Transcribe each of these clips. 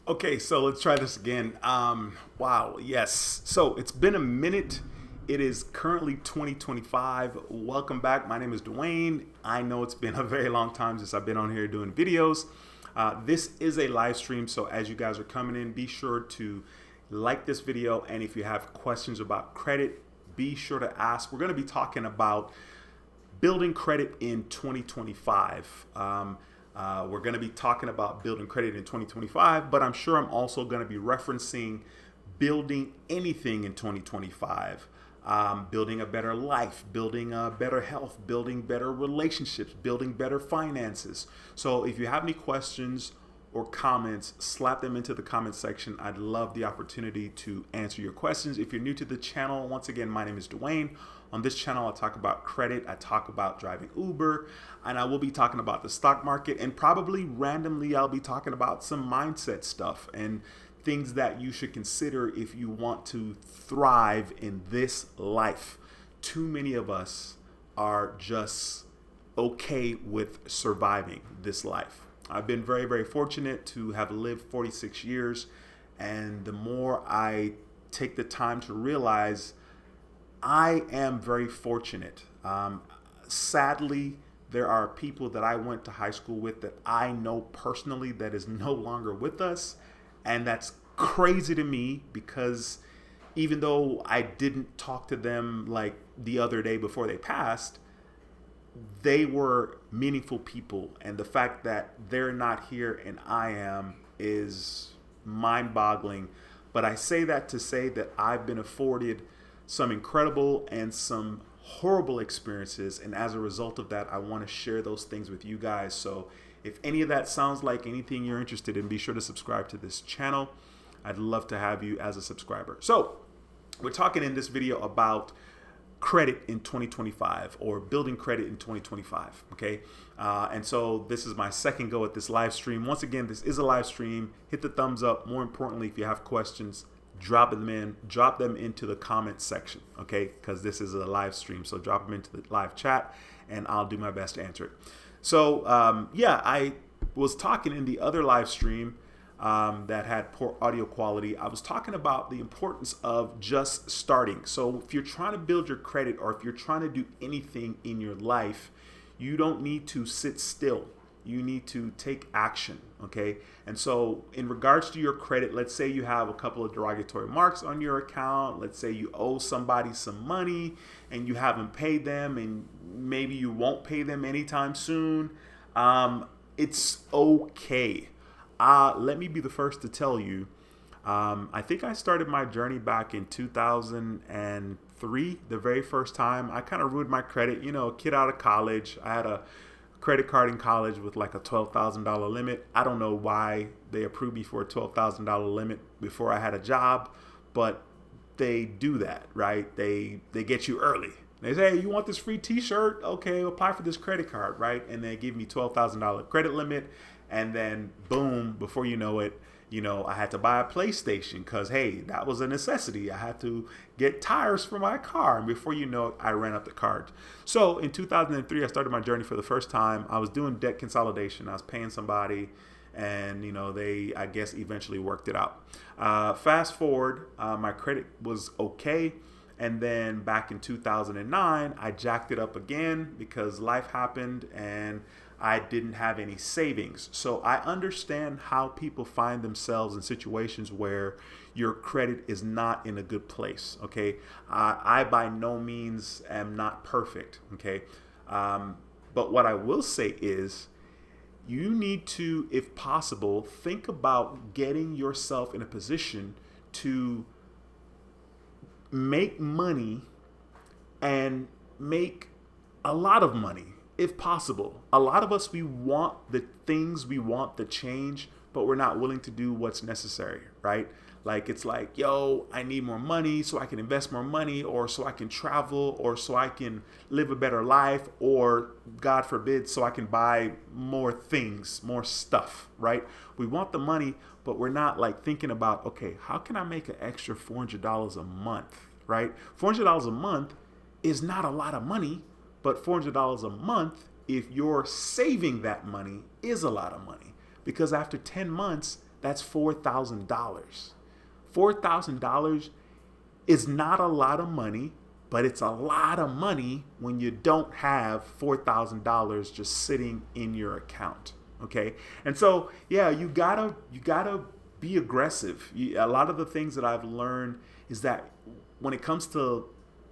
Okay, so let's try this again. Wow, yes. So it's been a minute. It is currently 2025. Welcome back. My name is Dwayne. I know it's been a very long time since I've been on here doing videos. This is a live stream, so as you guys are coming in, be sure to like this video. And if you have questions about credit, be sure to ask. We're going to be talking about building credit in 2025. We're going to be talking about building credit in 2025, but I'm sure I'm also going to be referencing building anything in 2025. Building a better life, building better health, building better relationships, building better finances. So if you have any questions or comments, slap them into the comment section. I'd love the opportunity to answer your questions. If you're new to the channel, once again, my name is Dwayne. On this channel, I talk about credit, I talk about driving Uber, and I will be talking about the stock market, and probably randomly I'll be talking about some mindset stuff and things that you should consider if you want to thrive in this life. Too many of us are just okay with surviving this life. I've been very, very fortunate to have lived 46 years, and the more I take the time to realize I am very fortunate. Sadly, there are people that I went to high school with that I know personally that is no longer with us. And that's crazy to me because even though I didn't talk to them like the other day before they passed, they were meaningful people. And the fact that they're not here and I am is mind boggling. But I say that to say that I've been afforded some incredible and some horrible experiences, and as a result of that, I want to share those things with you guys. So if any of that sounds like anything you're interested in, be sure to subscribe to this channel. I'd love to have you as a subscriber. So we're talking in this video about credit in 2025, or building credit in 2025. Okay. And so this is my second go at this live stream. Once again, this is a live stream. Hit the thumbs up. More importantly, if you have questions, drop them into the comment section, okay? Because this is a live stream, so drop them into the live chat, and I'll do my best to answer it. So yeah, I was talking in the other live stream that had poor audio quality. I was talking about the importance of just starting. So if you're trying to build your credit, or if you're trying to do anything in your life, you don't need to sit still. You need to take action, okay? And so in regards to your credit, let's say you have a couple of derogatory marks on your account. Let's say you owe somebody some money and you haven't paid them, and maybe you won't pay them anytime soon. It's okay. Let me be the first to tell you, I think I started my journey back in 2003, the very first time. I kind of ruined my credit, you know, a kid out of college. I had a credit card in college with like a $12,000 limit. I don't know why they approved me for a $12,000 limit before I had a job, but they do that, right? They get you early. They say, hey, you want this free t-shirt? Okay, apply for this credit card, right? And they give me $12,000 credit limit. And then boom, before you know it, you know, I had to buy a PlayStation because, hey, that was a necessity. I had to get tires for my car. And before you know it, I ran up the card. So in 2003, I started my journey for the first time. I was doing debt consolidation. I was paying somebody, and, you know, they, I guess, eventually worked it out. Fast forward, my credit was okay. And then back in 2009, I jacked it up again because life happened and I didn't have any savings. So I understand how people find themselves in situations where your credit is not in a good place. Okay. I by no means am not perfect. Okay. But what I will say is you need to, if possible, think about getting yourself in a position to make money and make a lot of money. If possible. A lot of us, we want the things, we want the change, but we're not willing to do what's necessary, right? Like, it's like, yo, I need more money so I can invest more money, or so I can travel, or so I can live a better life, or God forbid, so I can buy more things, more stuff, right? We want the money, but we're not like thinking about, okay, how can I make an extra $400 a month, right? $400 a month is not a lot of money. But $400 a month, if you're saving that money, is a lot of money. Because after 10 months, That's $4,000. $4,000 is not a lot of money, but it's a lot of money when you don't have $4,000 just sitting in your account. Okay. And so, yeah, you gotta be aggressive. A lot of the things that I've learned is that when it comes to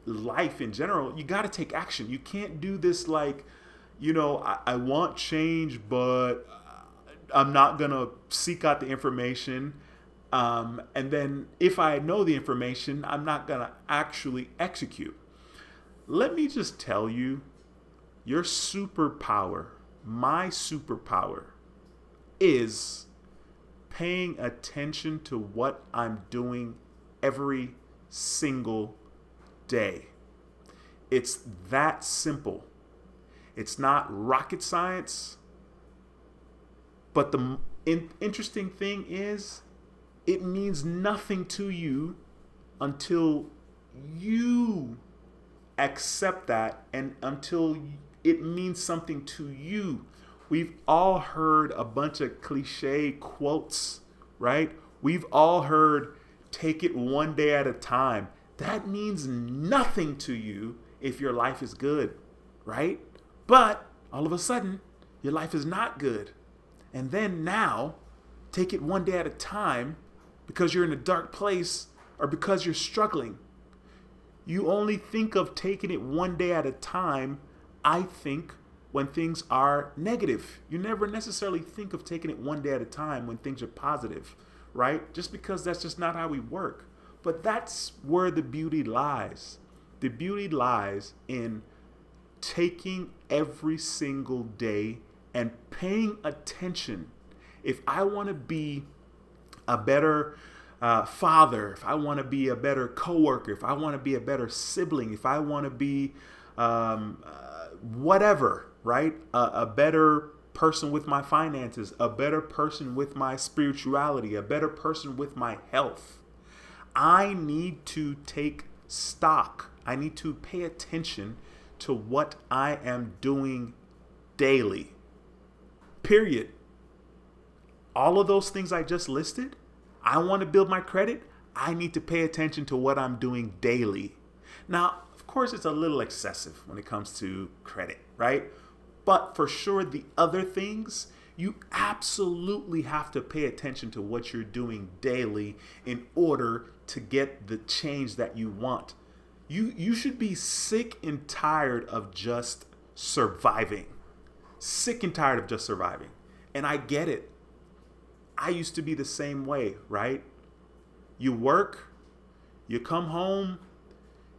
life in general, you gotta take action. You can't do this like, I want change, but I'm not gonna seek out the information. And then if I know the information, I'm not going to actually execute. Let me just tell you, your superpower, my superpower, is paying attention to what I'm doing every single day. It's that simple. It's not rocket science. But the interesting thing is, it means nothing to you until you accept that and until it means something to you. We've all heard a bunch of cliche quotes, right? We've all heard, take it one day at a time. That means nothing to you if your life is good, right? But all of a sudden, your life is not good. And then now, take it one day at a time because you're in a dark place or because you're struggling. You only think of taking it one day at a time, I think, when things are negative. You never necessarily think of taking it one day at a time when things are positive, right? Just because that's just not how we work. But that's where the beauty lies. The beauty lies in taking every single day and paying attention. If I want to be a better father, if I want to be a better coworker, if I want to be a better sibling, if I want to be whatever, right? A better person with my finances, a better person with my spirituality, a better person with my health. I need to take stock. I need to pay attention to what I am doing daily. Period. All of those things I just listed, I want to build my credit. I need to pay attention to what I'm doing daily. Now, of course, it's a little excessive when it comes to credit, right? But for sure, the other things, you absolutely have to pay attention to what you're doing daily in order to get the change that you want. You should be sick and tired of just surviving. Sick and tired of just surviving. And I get it. I used to be the same way, right? You work, you come home,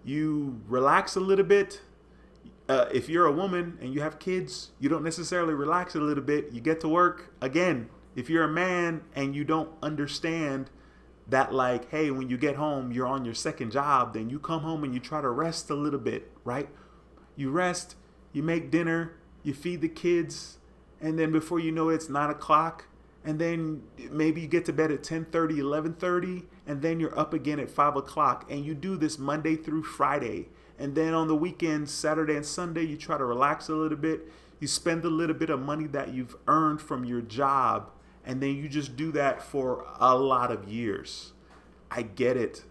you relax a little bit. If you're a woman and you have kids, you don't necessarily relax a little bit. You get to work. Again, if you're a man and you don't understand that, like, hey, when you get home, you're on your second job, then you come home and you try to rest a little bit, right? You rest, you make dinner, you feed the kids, and then before you know it, it's 9 o'clock. And then maybe you get to bed at 10:30, 11:30, and then you're up again at 5 o'clock. And you do this Monday through Friday. And then on the weekends, Saturday and Sunday, you try to relax a little bit. You spend a little bit of money that you've earned from your job. And then you just do that for a lot of years. I get it.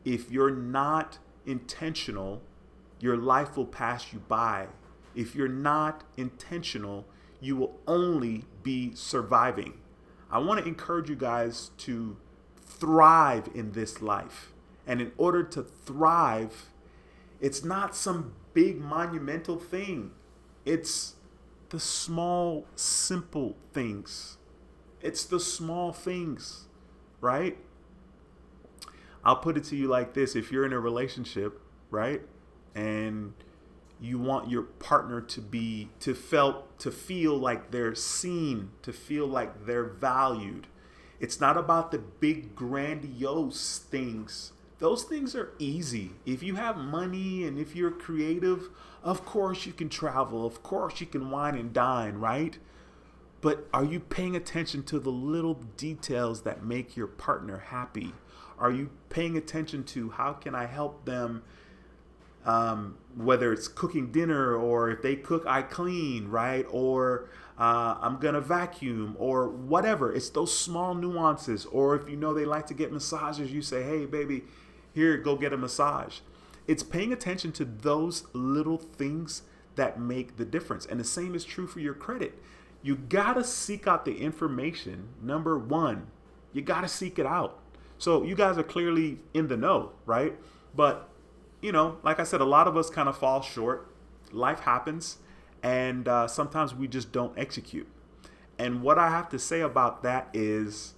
If you're not intentional, your life will pass you by. If you're not intentional, you will only be surviving. I want to encourage you guys to thrive in this life. And in order to thrive, it's not some big monumental thing. It's the small, simple things. It's the small things, right? I'll put it to you like this. If you're in a relationship, right, and you want your partner to feel like they're seen, to feel like they're valued. It's not about the big grandiose things. Those things are easy. If you have money and if you're creative, of course you can travel. Of course you can wine and dine, right? But are you paying attention to the little details that make your partner happy? Are you paying attention to how can I help them Whether it's cooking dinner, or if they cook, I clean, right? Or I'm going to vacuum, or whatever. It's those small nuances. Or if you know they like to get massages, you say, hey, baby, here, go get a massage. It's paying attention to those little things that make the difference. And the same is true for your credit. You got to seek out the information. Number one, you got to seek it out. So you guys are clearly in the know, right? But, like I said, a lot of us kind of fall short. Life happens. And sometimes we just don't execute. And what I have to say about that is,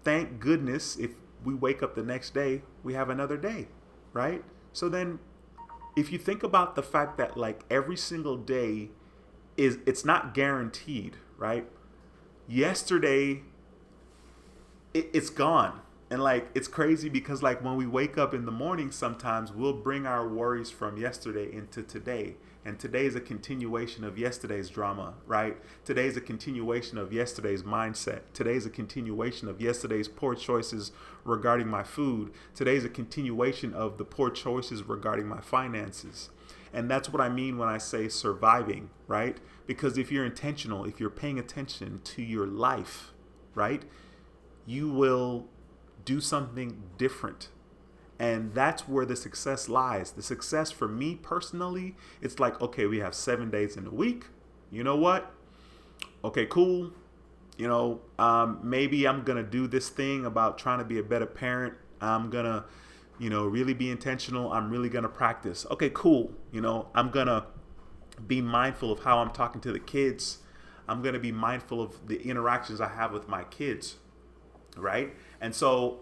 thank goodness if we wake up the next day, we have another day, right? So then if you think about the fact that like every single day it's not guaranteed, right? Yesterday, it's gone. And like, it's crazy because like when we wake up in the morning, sometimes we'll bring our worries from yesterday into today. And today is a continuation of yesterday's drama, right? Today is a continuation of yesterday's mindset. Today is a continuation of yesterday's poor choices regarding my food. Today is a continuation of the poor choices regarding my finances. And that's what I mean when I say surviving, right? Because if you're intentional, if you're paying attention to your life, right, you will do something different. And that's where the success lies. The success for me personally, it's like, okay, we have 7 days in a week. You know what? Okay, cool. Maybe I'm going to do this thing about trying to be a better parent. I'm going to, really be intentional. I'm really going to practice. Okay, cool. I'm going to be mindful of how I'm talking to the kids. I'm going to be mindful of the interactions I have with my kids, right? And so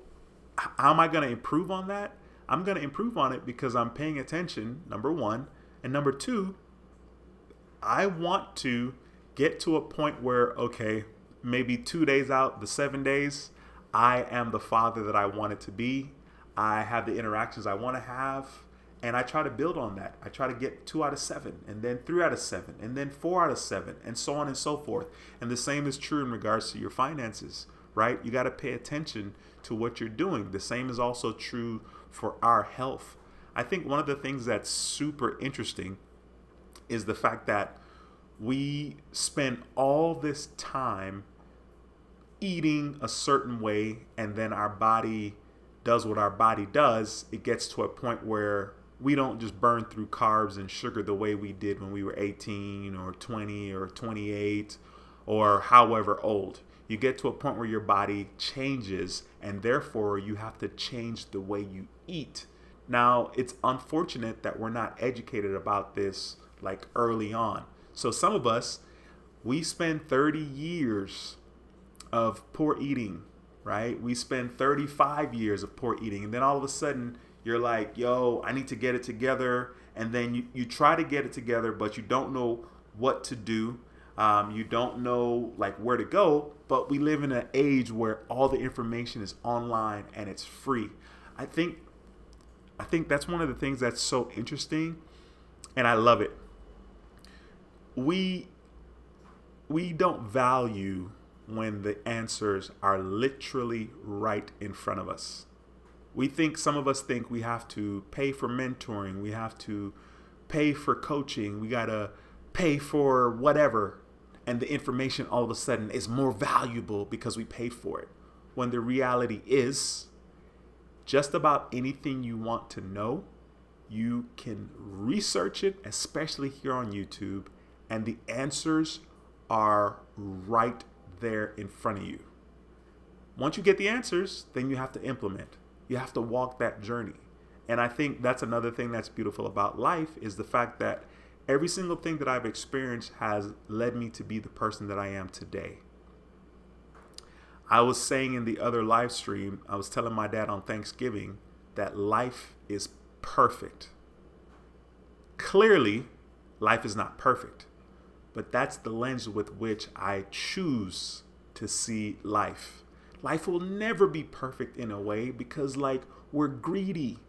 how am I going to improve on that? I'm going to improve on it because I'm paying attention, number one. And number two, I want to get to a point where, okay, maybe 2 days out, the 7 days, I am the father that I wanted to be. I have the interactions I want to have. And I try to build on that. I try to get 2 out of 7, and then 3 out of 7, and then 4 out of 7, and so on and so forth. And the same is true in regards to your finances, right? You got to pay attention to what you're doing. The same is also true for our health. I think one of the things that's super interesting is the fact that we spend all this time eating a certain way, and then our body does what our body does. It gets to a point where we don't just burn through carbs and sugar the way we did when we were 18 or 20 or 28 or however old. You get to a point where your body changes, and therefore you have to change the way you eat. Now, it's unfortunate that we're not educated about this like early on. So some of us, we spend 30 years of poor eating, right? We spend 35 years of poor eating. And then all of a sudden you're like, yo, I need to get it together. And then you try to get it together, but you don't know what to do. You don't know like where to go, but we live in an age where all the information is online and it's free. I think that's one of the things that's so interesting, and I love it. We don't value when the answers are literally right in front of us. Some of us think we have to pay for mentoring, we have to pay for coaching, we gotta pay for whatever, and the information all of a sudden is more valuable because we paid for it. When the reality is, just about anything you want to know, you can research it, especially here on YouTube, and the answers are right there in front of you. Once you get the answers, then you have to implement. You have to walk that journey. And I think that's another thing that's beautiful about life is the fact that every single thing that I've experienced has led me to be the person that I am today. I was saying in the other live stream, I was telling my dad on Thanksgiving that life is perfect. Clearly, life is not perfect, but that's the lens with which I choose to see life. Life will never be perfect in a way because we're greedy.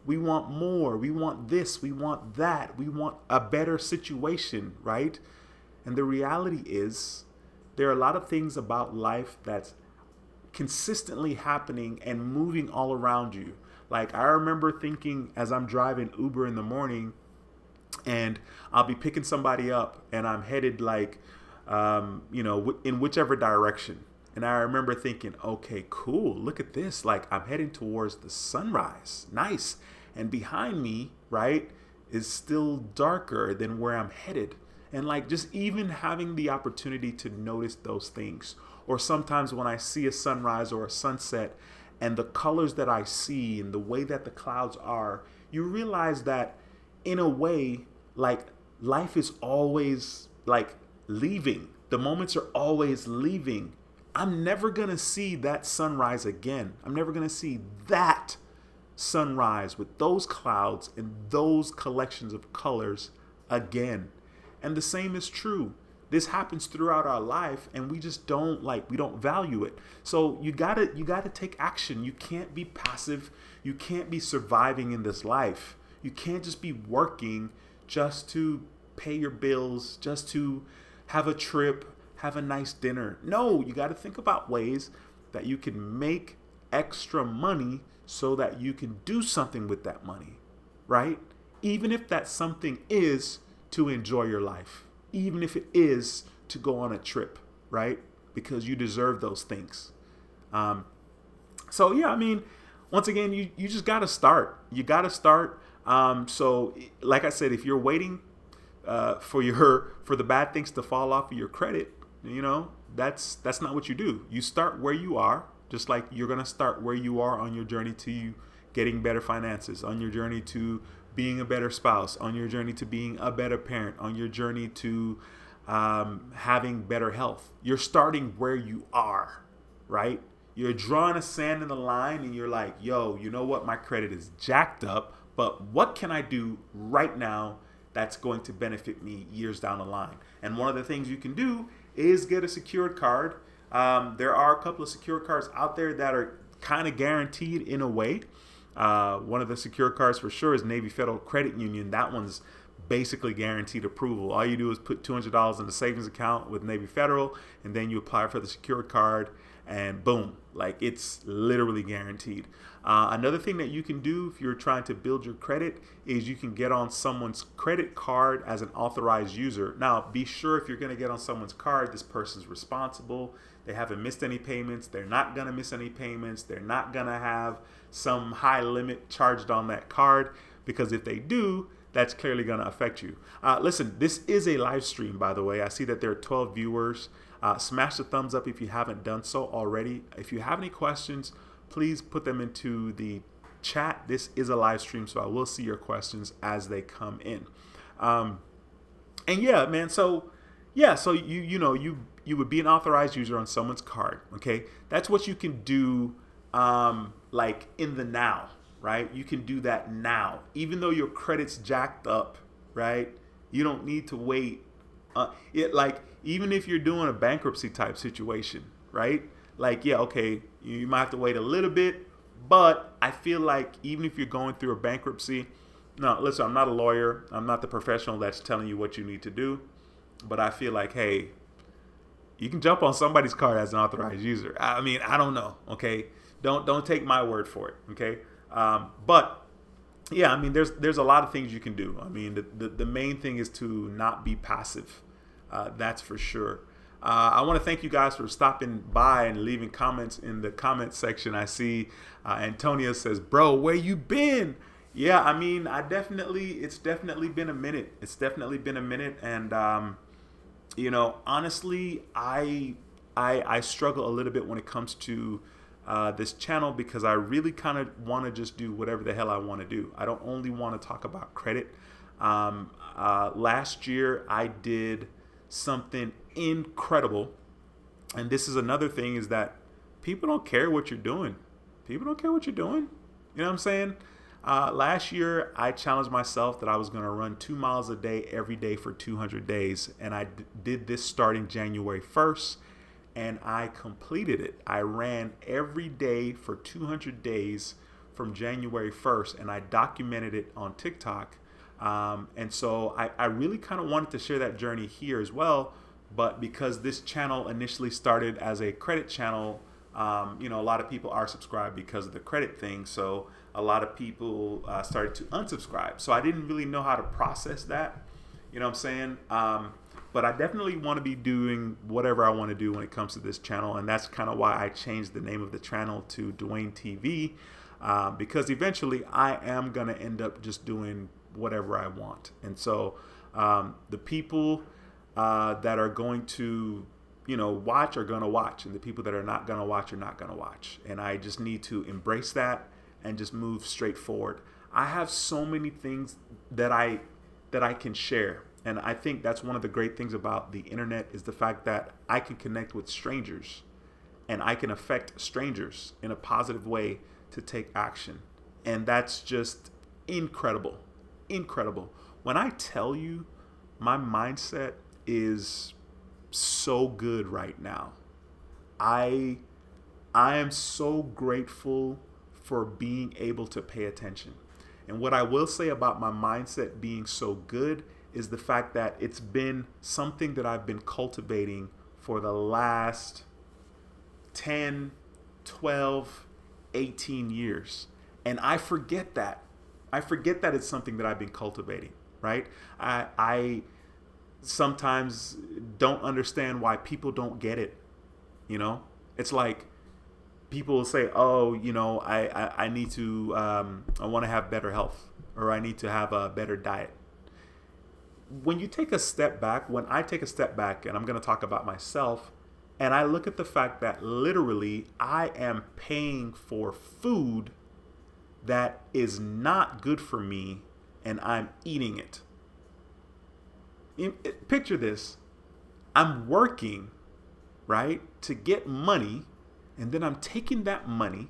We want more. We want this. We want that. We want a better situation, right? And the reality is there are a lot of things about life that's consistently happening and moving all around you. Like I remember thinking as I'm driving Uber in the morning, and I'll be picking somebody up, and I'm headed like, in whichever direction. And I remember thinking, okay, cool, look at this. Like I'm heading towards the sunrise. Nice. And behind me, right, is still darker than where I'm headed. And like just even having the opportunity to notice those things. Or sometimes when I see a sunrise or a sunset and the colors that I see and the way that the clouds are, you realize that in a way, like life is always like leaving. The moments are always leaving. I'm never going to see that sunrise again. I'm never going to see that sunrise with those clouds and those collections of colors again. And the same is true. This happens throughout our life and we just we don't value it. So you gotta take action. You can't be passive. You can't be surviving in this life. You can't just be working just to pay your bills, just to have a trip, have a nice dinner. No, you got to think about ways that you can make extra money so that you can do something with that money, right? Even if that something is to enjoy your life, even if it is to go on a trip, right? Because you deserve those things. So yeah, I mean, once again, you just got to start. You got to start. So like I said, if you're waiting for the bad things to fall off of your credit, that's not what you do. You start where you are, just like you're going to start where you are on your journey to getting better finances, on your journey to being a better spouse, on your journey to being a better parent, on your journey to having better health. You're starting where you are, right? You're drawing a sand in the line and you're like, yo, you know what? My credit is jacked up, but what can I do right now that's going to benefit me years down the line? And one of the things you can do is get a secured card. There are a couple of secured cards out there that are kind of guaranteed in a way. One of the secure cards for sure is Navy Federal Credit Union. That one's basically guaranteed approval. All you do is put $200 in the savings account with Navy Federal, and then you apply for the secure card, and boom, like it's literally guaranteed. Another thing that you can do if you're trying to build your credit is you can get on someone's credit card as an authorized user. Now, be sure if you're going to get on someone's card, this person's responsible. They haven't missed any payments. They're not going to miss any payments. They're not going to have some high limit charged on that card, because if they do, that's clearly going to affect you. Listen, this is a live stream, by the way. I see that there are 12 viewers. Smash the thumbs up if you haven't done so already. If you have any questions, please put them into the chat. This is a live stream, so I will see your questions as they come in. And yeah, man, so you would be an authorized user on someone's card, okay? That's what you can do like in the now, right? You can do that now. Even though your credit's jacked up, right? You don't need to wait. Even if you're doing a bankruptcy type situation, right? Like, yeah, okay, you might have to wait a little bit, but I feel like even if you're going through a bankruptcy, no, listen, I'm not a lawyer. I'm not the professional that's telling you what you need to do, but I feel like, hey, you can jump on somebody's card as an authorized user. I mean, I don't know, okay? Don't take my word for it, okay? But yeah, I mean, there's a lot of things you can do. I mean, the main thing is to not be passive. That's for sure. I want to thank you guys for stopping by and leaving comments in the comment section. I see Antonia says, bro, where you been? Yeah, I mean, it's definitely been a minute. It's definitely been a minute. And, honestly, I struggle a little bit when it comes to this channel, because I really kind of want to just do whatever the hell I want to do. I don't only want to talk about credit. Last year, I did something incredible. And this is another thing, is that people don't care what you're doing. People don't care what you're doing. You know what I'm saying? Last year, I challenged myself that I was going to run 2 miles a day every day for 200 days. And I did this starting January 1st. And I completed it. I ran every day for 200 days from January 1st. And I documented it on TikTok. And so I really kind of wanted to share that journey here as well. But because this channel initially started as a credit channel, A lot of people are subscribed because of the credit thing. So a lot of people started to unsubscribe. So I didn't really know how to process that. You know what I'm saying? But I definitely want to be doing whatever I want to do when it comes to this channel. And that's kind of why I changed the name of the channel to Dwayne TV. Because eventually I am going to end up just doing whatever I want. And so the people that are going to watch are going to watch, and the people that are not going to watch are not going to watch. And I just need to embrace that and just move straight forward. I have so many things that I can share. And I think that's one of the great things about the internet is the fact that I can connect with strangers and I can affect strangers in a positive way to take action. And that's just incredible. Incredible. When I tell you my mindset is so good right now. I am so grateful for being able to pay attention. And what I will say about my mindset being so good is the fact that it's been something that I've been cultivating for the last 10, 12, 18 years. And I forget that. I forget that it's something that I've been cultivating, right? I sometimes don't understand why people don't get it. It's like people will say, oh, I need to, I want to have better health, or I need to have a better diet. When you take a step back, when I take a step back, and I'm going to talk about myself, and I look at the fact that literally I am paying for food that is not good for me, and I'm eating it. Picture this. I'm working, right, to get money, and then I'm taking that money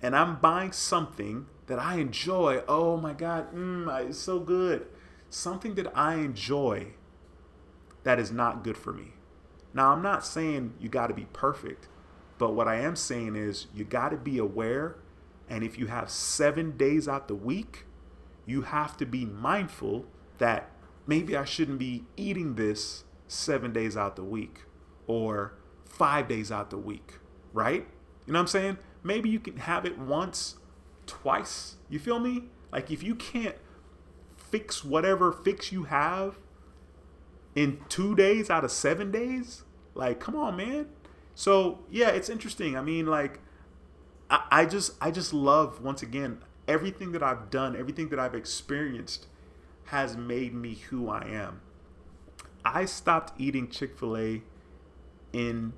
and I'm buying something that I enjoy. Oh my God, it's so good. Something that I enjoy that is not good for me. Now, I'm not saying you got to be perfect, but what I am saying is you got to be aware. And if you have 7 days out the week, you have to be mindful that maybe I shouldn't be eating this 7 days out the week or 5 days out the week, right? You know what I'm saying? Maybe you can have it once, twice. You feel me? Like if you can't fix whatever fix you have in 2 days out of 7 days, like, come on, man. So yeah, it's interesting. I mean, like, I just love, once again, everything that I've done, everything that I've experienced has made me who I am. I stopped eating Chick-fil-A in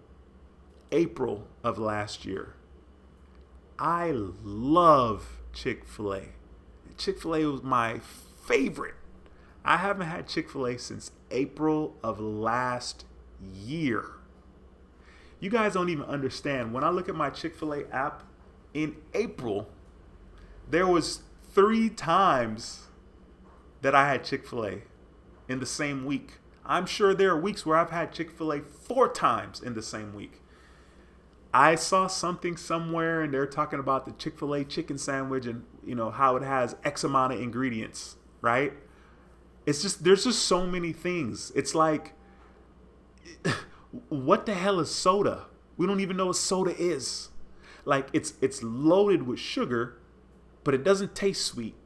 April of last year. I love Chick-fil-A. Chick-fil-A was my favorite. I haven't had Chick-fil-A since April of last year. You guys don't even understand. When I look at my Chick-fil-A app in April, there was 3 times that I had Chick-fil-A in the same week. I'm sure there are weeks where I've had Chick-fil-A 4 times in the same week. I saw something somewhere and they're talking about the Chick-fil-A chicken sandwich and how it has X amount of ingredients, right? It's just, there's just so many things. It's like, what the hell is soda? We don't even know what soda is. Like it's loaded with sugar, but it doesn't taste sweet.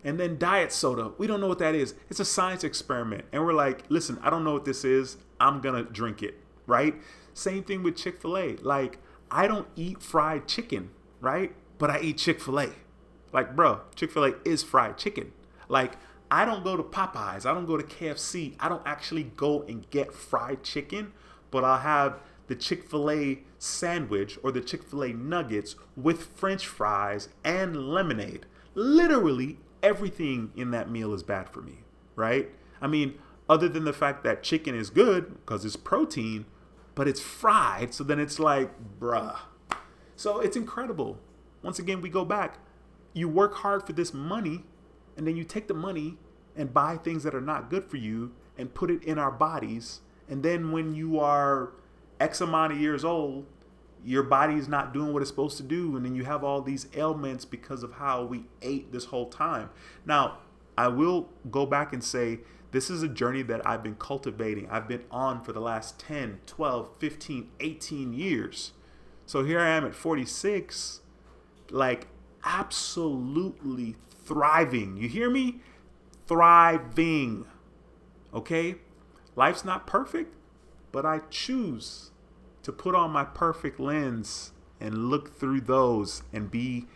And then diet soda, we don't know what that is. It's a science experiment. And we're like, listen, I don't know what this is. I'm going to drink it, right? Same thing with Chick-fil-A. Like, I don't eat fried chicken, right? But I eat Chick-fil-A. Like, bro, Chick-fil-A is fried chicken. Like, I don't go to Popeyes. I don't go to KFC. I don't actually go and get fried chicken, but I'll have the Chick-fil-A sandwich or the Chick-fil-A nuggets with French fries and lemonade. Literally everything in that meal is bad for me, right? I mean, other than the fact that chicken is good because it's protein, but it's fried. So then it's like, bruh. So it's incredible. Once again, we go back. You work hard for this money, and then you take the money and buy things that are not good for you and put it in our bodies. And then when you are X amount of years old, your body is not doing what it's supposed to do. And then you have all these ailments because of how we ate this whole time. Now, I will go back and say, this is a journey that I've been cultivating. I've been on for the last 10, 12, 15, 18 years. So here I am at 46, like absolutely thriving. You hear me? Thriving. Okay? Life's not perfect, but I choose to put on my perfect lens and look through those and be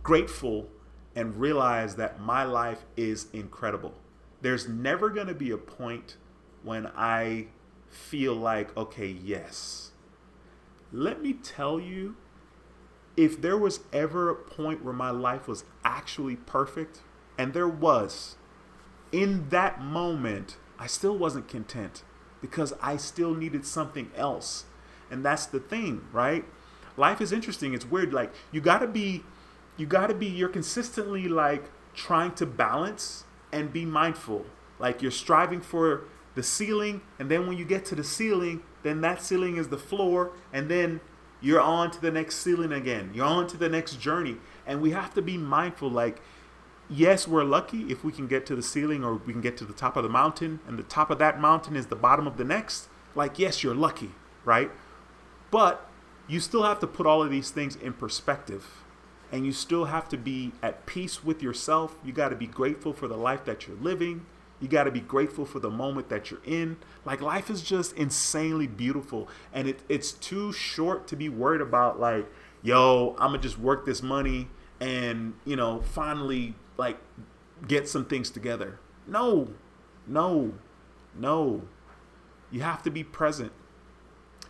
grateful and realize that my life is incredible. There's never going to be a point when I feel like, okay, yes. Let me tell you, if there was ever a point where my life was actually perfect, and there was, in that moment, I still wasn't content because I still needed something else. And that's the thing, right? Life is interesting. It's weird. Like you're consistently like trying to balance and be mindful. Like you're striving for the ceiling, and then when you get to the ceiling, then that ceiling is the floor, and then you're on to the next ceiling again. You're on to the next journey. And we have to be mindful. Like, yes, we're lucky if we can get to the ceiling or we can get to the top of the mountain, and the top of that mountain is the bottom of the next. Like, yes, you're lucky, right? But you still have to put all of these things in perspective, and you still have to be at peace with yourself. You got to be grateful for the life that you're living. You got to be grateful for the moment that you're in. Like, life is just insanely beautiful, and it's too short to be worried about like, yo, I'm gonna just work this money and, finally like get some things together. No. You have to be present.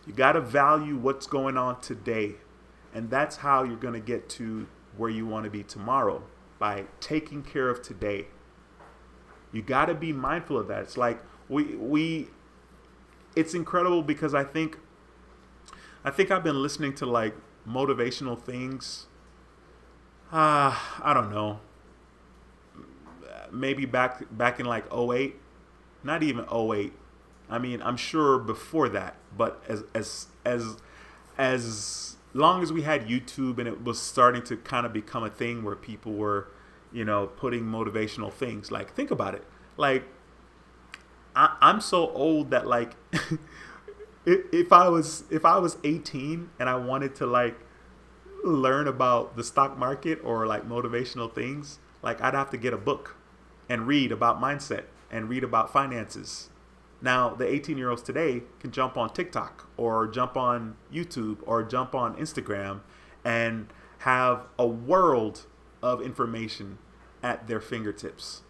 You got to value what's going on today. And that's how you're going to get to where you want to be tomorrow, by taking care of today. You got to be mindful of that. It's like it's incredible because I think I've been listening to like motivational things. I don't know. Maybe back in like '08, not even '08. I mean, I'm sure before that, but as long as we had YouTube and it was starting to kind of become a thing where people were, putting motivational things. Like, think about it. Like, I'm so old that like, if I was 18 and I wanted to like learn about the stock market or like motivational things, like I'd have to get a book and read about mindset and read about finances. Now, the 18-year-olds today can jump on TikTok or jump on YouTube or jump on Instagram and have a world of information at their fingertips.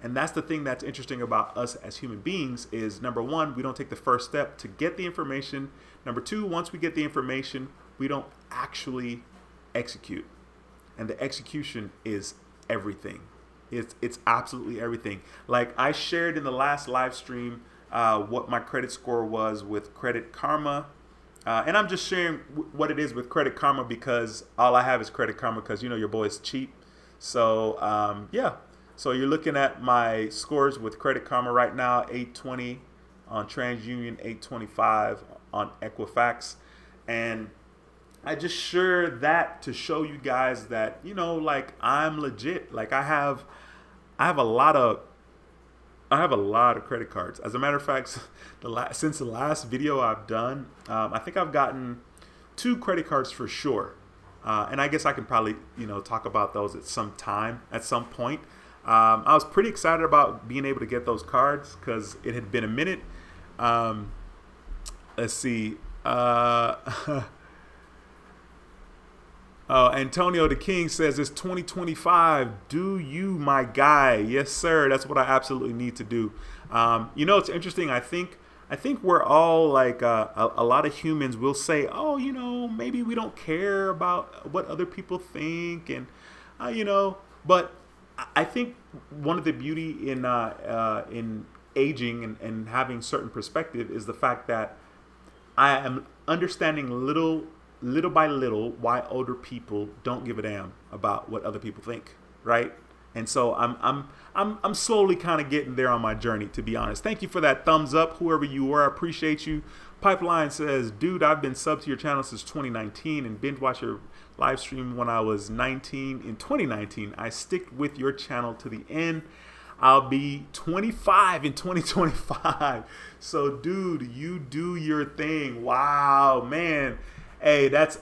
And that's the thing that's interesting about us as human beings is, number one, we don't take the first step to get the information. Number two, once we get the information, we don't actually execute. And the execution is everything. It's absolutely everything. Like I shared in the last live stream what my credit score was with Credit Karma. And I'm just sharing what it is with Credit Karma because all I have is Credit Karma because, your boy's cheap. So, yeah. So you're looking at my scores with Credit Karma right now, 820 on TransUnion, 825 on Equifax. And I just share that to show you guys that, like I'm legit. Like I have a lot of credit cards. As a matter of fact, since the last video I've done, I think I've gotten 2 credit cards for sure. And I guess I can probably, talk about those at some point. I was pretty excited about being able to get those cards because it had been a minute. Let's see. Antonio the King says it's 2025. Do you, my guy? Yes, sir. That's what I absolutely need to do. It's interesting. I think we're all like a lot of humans will say, oh, maybe we don't care about what other people think, and But I think one of the beauty in aging and having certain perspective is the fact that I am understanding little by little why older people don't give a damn about what other people think, right? And so I'm slowly kind of getting there on my journey, to be honest. Thank you for that thumbs up, whoever you are. I appreciate you. Pipeline says, dude, I've been subbed to your channel since 2019 and binge watch your live stream when I was 19 in 2019. I stick with your channel to the end. I'll be 25 in 2025. So, dude, you do your thing. Wow, man. Hey, that's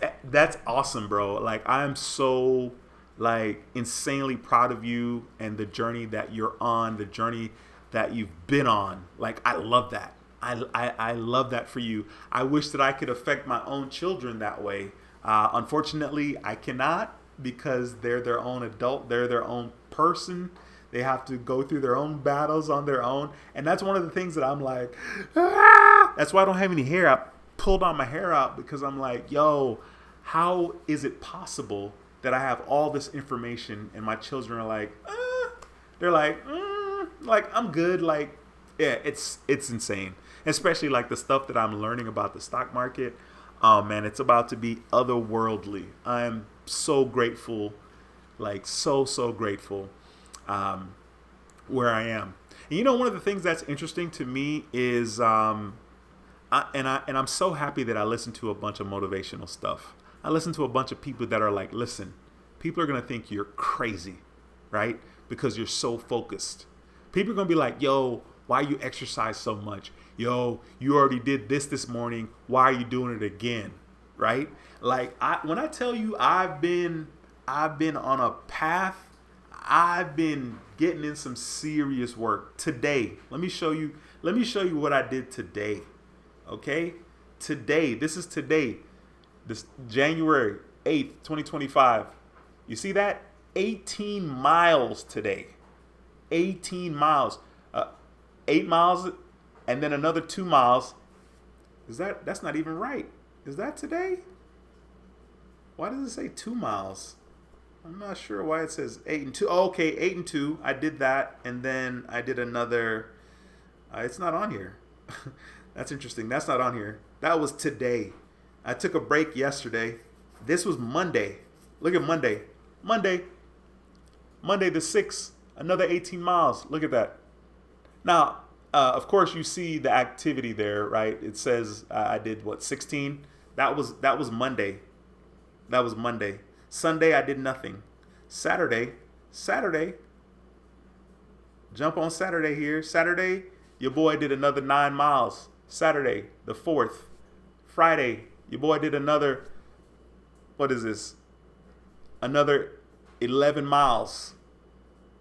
awesome, bro. Like I'm so like insanely proud of you and the journey that you're on, the journey that you've been on. Like I love that. I love that for you. I wish that I could affect my own children that way. Unfortunately, I cannot because they're their own adult. They're their own person. They have to go through their own battles on their own. And that's one of the things that I'm like, ah! That's why I don't have any hair. I pulled all my hair out because I'm like, yo, how is it possible that I have all this information and my children are like, they're like I'm good. Like, yeah, it's insane. Especially like the stuff that I'm learning about the stock market. Oh man, it's about to be otherworldly. I'm so grateful, like so grateful, where I am. And you know, one of the things that's interesting to me is, I'm so happy that I listen to a bunch of motivational stuff. I listen to a bunch of people that are like, listen, people are gonna think you're crazy, right? Because you're so focused. People are gonna be like, yo, why you exercise so much? Yo, you already did this morning. Why are you doing it again? Right? Like when I tell you I've been on a path, I've been getting in some serious work today. Let me show you what I did today. Okay? Today. This is today. This January 8th, 2025. You see that? 18 miles today. 18 miles. 8 miles and then another 2 miles. That's not even right. Is that today? Why does it say 2 miles? I'm not sure why it says 8 and 2. Oh, okay, 8 and 2. I did that, and then I did another. It's not on here. That's interesting. That's not on here. That was today. I took a break yesterday. This was Monday. Look at Monday. Monday the 6th. Another 18 miles. Look at that. Now, of course, you see the activity there, right? It says I did 16. That was Monday. That was Monday. Sunday I did nothing. Saturday. Jump on Saturday here. Saturday, your boy did another 9 miles. Saturday, the 4th. Friday, your boy did another. What is this? Another 11 miles.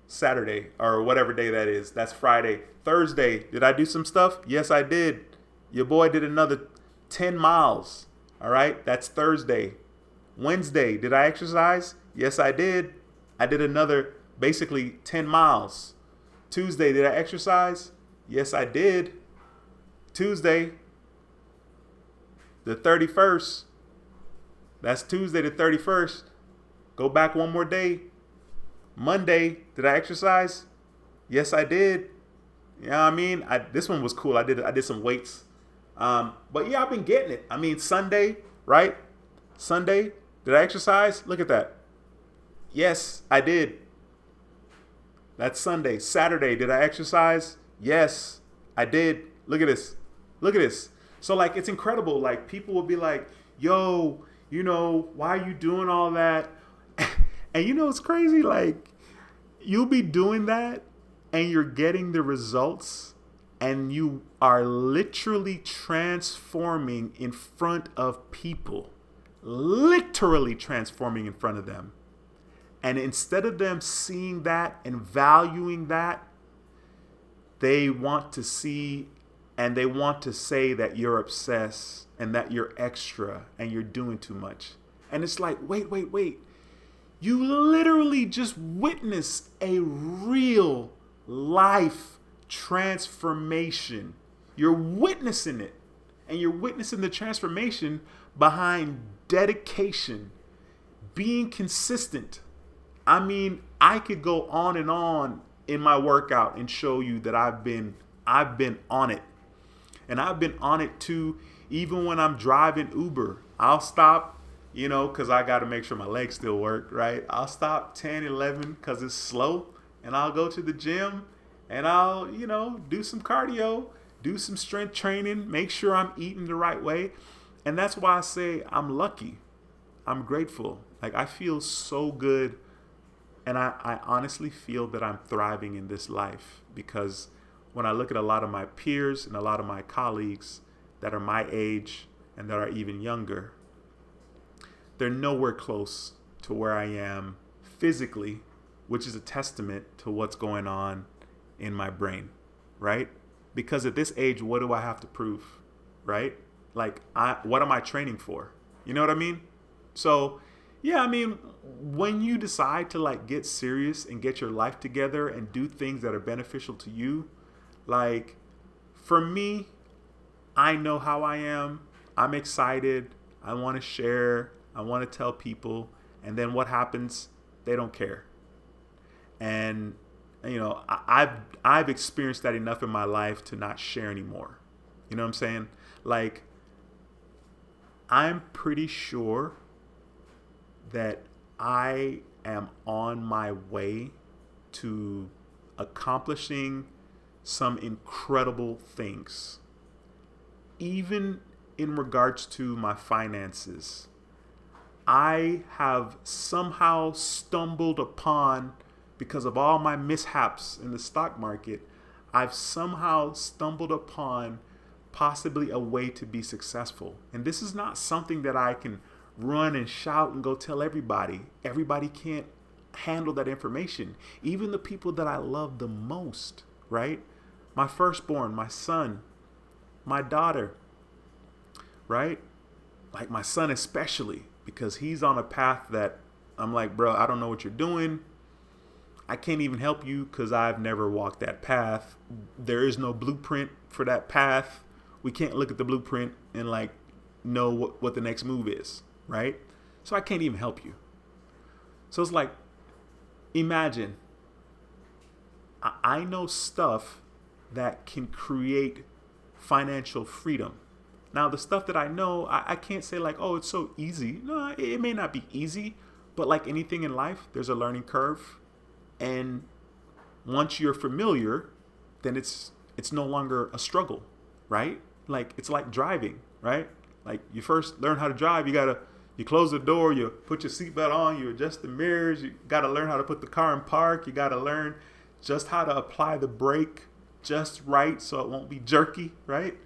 Saturday or whatever day that is. That's Friday. Thursday, did I do some stuff? Yes, I did. Your boy did another 10 miles. All right, that's Thursday. Wednesday, did I exercise? Yes, I did. I did another basically 10 miles. Tuesday, did I exercise? Yes, I did. Tuesday, the 31st. That's Tuesday the 31st. Go back one more day. Monday, did I exercise? Yes, I did. You know what I mean? This one was cool. I did some weights. But yeah, I've been getting it. I mean, Sunday, right? Sunday, did I exercise? Look at that. Yes, I did. That's Sunday. Saturday, did I exercise? Yes, I did. Look at this. Look at this. So like, it's incredible. Like people will be like, yo, you know, why are you doing all that? And you know, it's crazy. Like you'll be doing that and you're getting the results and you are literally transforming in front of people, literally transforming in front of them. And instead of them seeing that and valuing that, they want to see and they want to say that you're obsessed and that you're extra and you're doing too much. And it's like, wait. You literally just witnessed a real life transformation. You're witnessing it. And you're witnessing the transformation behind dedication, being consistent. I mean, I could go on and on in my workout and show you that I've been on it. And I've been on it too, even when I'm driving Uber. I'll stop, you know, because I got to make sure my legs still work, right? I'll stop 10, 11 because it's slow. And I'll go to the gym and I'll, you know, do some cardio, do some strength training, make sure I'm eating the right way. And that's why I say I'm lucky. I'm grateful. Like I feel so good. And I honestly feel that I'm thriving in this life because when I look at a lot of my peers and a lot of my colleagues that are my age and that are even younger, they're nowhere close to where I am physically, which is a testament to what's going on in my brain, right? Because at this age, what do I have to prove, right? Like, what am I training for? You know what I mean? So, yeah, I mean, when you decide to like get serious and get your life together and do things that are beneficial to you, like for me, I know how I am. I'm excited. I want to share. I want to tell people. And then what happens? They don't care. And you know, I've experienced that enough in my life to not share anymore. You know what I'm saying? Like, I'm pretty sure that I am on my way to accomplishing some incredible things. Even in regards to my finances, I have somehow stumbled upon, because of all my mishaps in the stock market, I've somehow stumbled upon possibly a way to be successful. And this is not something that I can run and shout and go tell everybody. Everybody can't handle that information. Even the people that I love the most, right? My firstborn, my son, my daughter, right? Like my son especially, because he's on a path that I'm like, bro, I don't know what you're doing. I can't even help you because I've never walked that path. There is no blueprint for that path. We can't look at the blueprint and like know what the next move is, right? So I can't even help you. So it's like, imagine, I know stuff that can create financial freedom. Now, the stuff that I know, I can't say like, oh, it's so easy. No, it may not be easy, but like anything in life, there's a learning curve. And once you're familiar, then it's no longer a struggle, right? Like, it's like driving, right? Like, you first learn how to drive, you close the door, you put your seatbelt on, you adjust the mirrors, you got to learn how to put the car in park, you got to learn just how to apply the brake just right so it won't be jerky, right?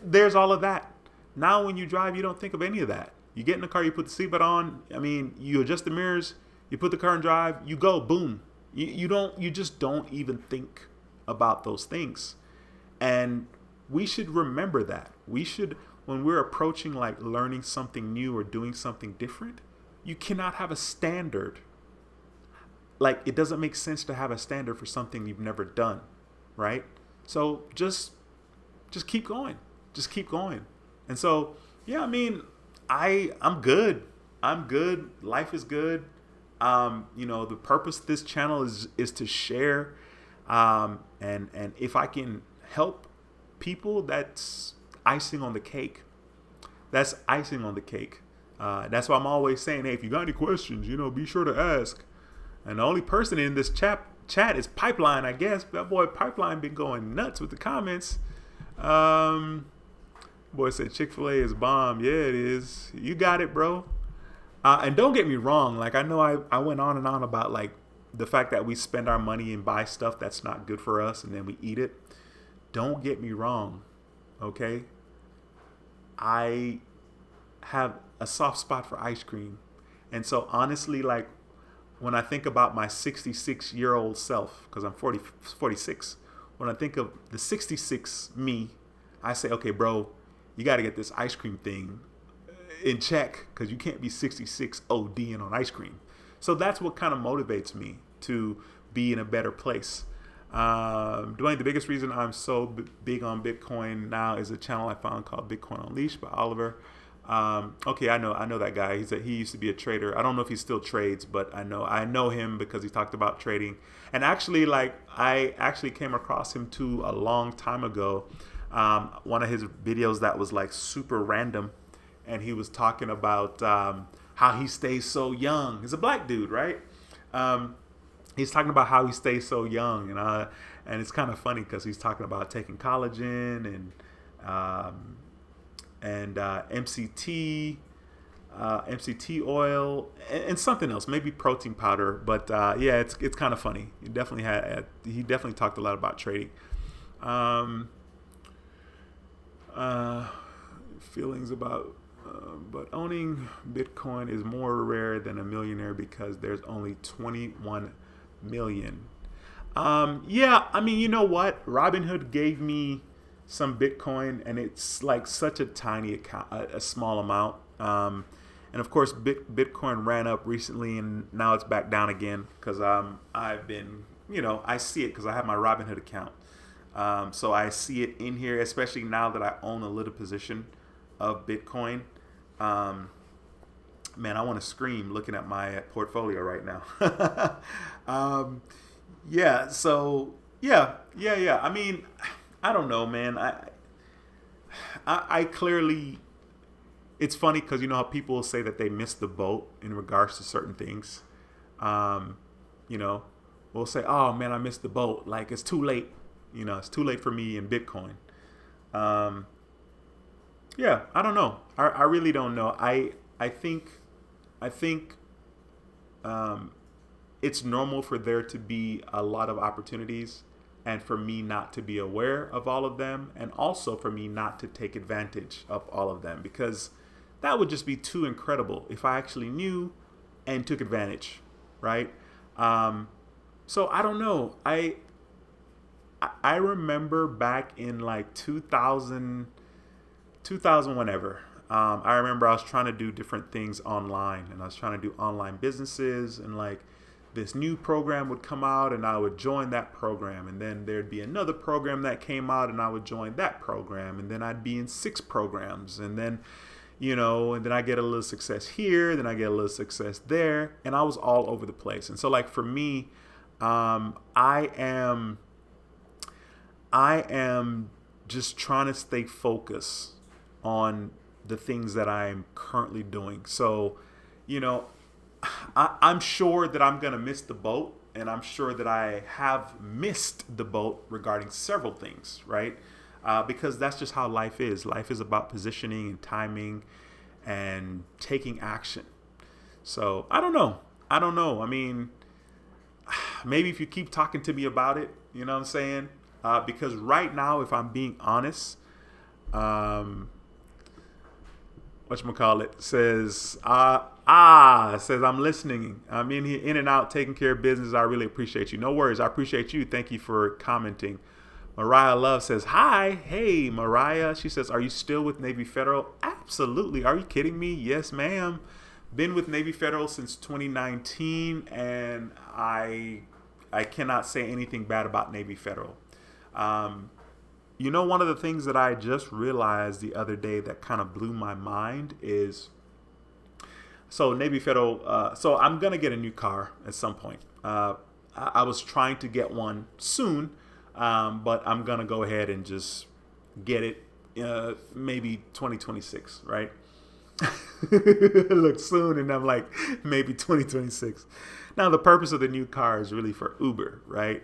There's all of that. Now when you drive, you don't think of any of that. You get in the car, you put the seatbelt on, you adjust the mirrors, you put the car in drive, you go, boom. You just don't even think about those things. And we should remember that. We should, when we're approaching like learning something new or doing something different, you cannot have a standard. Like, it doesn't make sense to have a standard for something you've never done, right? So just keep going. Just keep going. And so, yeah, I'm good. I'm good. Life is good. The purpose of this channel is to share. And if I can help people, that's icing on the cake. That's icing on the cake. That's why I'm always saying, hey, if you got any questions, be sure to ask. And the only person in this chat is Pipeline, I guess. That boy Pipeline been going nuts with the comments. Boy said Chick-fil-A is bomb. Yeah, it is. You got it, bro. And don't get me wrong. Like, I know I went on and on about like the fact that we spend our money and buy stuff that's not good for us and then we eat it. Don't get me wrong. Okay. I have a soft spot for ice cream. And so honestly, like, when I think about my 66-year-old self, because I'm 46, when I think of the 66 me, I say, okay, bro, you got to get this ice cream thing in check, because you can't be 66 ODing on ice cream. So that's what kind of motivates me to be in a better place. Dwayne, the biggest reason I'm so big on Bitcoin now is a channel I found called Bitcoin Unleashed by Oliver. Okay, I know that guy. He used to be a trader. I don't know if he still trades, but I know him because he talked about trading. And actually, like, I actually came across him too a long time ago. One of his videos that was like super random, and he was talking about how he stays so young. He's a black dude, right? He's talking about how he stays so young, and it's kind of funny because he's talking about taking collagen and MCT oil and something else, maybe protein powder. But yeah, it's kind of funny. He definitely talked a lot about trading. Feelings about But owning Bitcoin is more rare than a millionaire because there's only 21 million. Yeah, I mean, you know what? Robinhood gave me some Bitcoin, and it's like such a tiny account, a small amount. And of course, Bitcoin ran up recently, and now it's back down again because I've been, I see it because I have my Robinhood account. So I see it in here, especially now that I own a little position of Bitcoin. Man, I want to scream looking at my portfolio right now. Yeah. So yeah. I mean, I don't know, man. I clearly. It's funny because you know how people say that they missed the boat in regards to certain things. Um, you know, we'll say, "Oh man, I missed the boat. Like it's too late. It's too late for me in Bitcoin." Um, yeah, I don't know. I really don't know. I think um, it's normal for there to be a lot of opportunities and for me not to be aware of all of them, and also for me not to take advantage of all of them, because that would just be too incredible if I actually knew and took advantage, right? Um, so I don't know. I remember back in like 2000 whenever. I remember I was trying to do different things online, and I was trying to do online businesses, and like this new program would come out and I would join that program, and then there'd be another program that came out and I would join that program, and then I'd be in 6 programs, and then and then I get a little success here, then I get a little success there, and I was all over the place. And so like for me, I am just trying to stay focused on the things that I'm currently doing. So, you know, I'm sure that I'm going to miss the boat, and I'm sure that I have missed the boat regarding several things, right? Because that's just how life is. Life is about positioning and timing and taking action. So I don't know. I mean, maybe if you keep talking to me about it, you know what I'm saying? Because right now, if I'm being honest, whatchamacallit says I'm listening. I'm in here, in and out, taking care of business. I really appreciate you. No worries. I appreciate you. Thank you for commenting. Mariah Love says, hi. Hey, Mariah. She says, are you still with Navy Federal? Absolutely. Are you kidding me? Yes, ma'am. Been with Navy Federal since 2019, and I cannot say anything bad about Navy Federal. One of the things that I just realized the other day that kind of blew my mind is, so Navy Federal, so I'm going to get a new car at some point. I was trying to get one soon, but I'm going to go ahead and just get it maybe 2026, right? Look, soon, and I'm like, maybe 2026. Now, the purpose of the new car is really for Uber, right?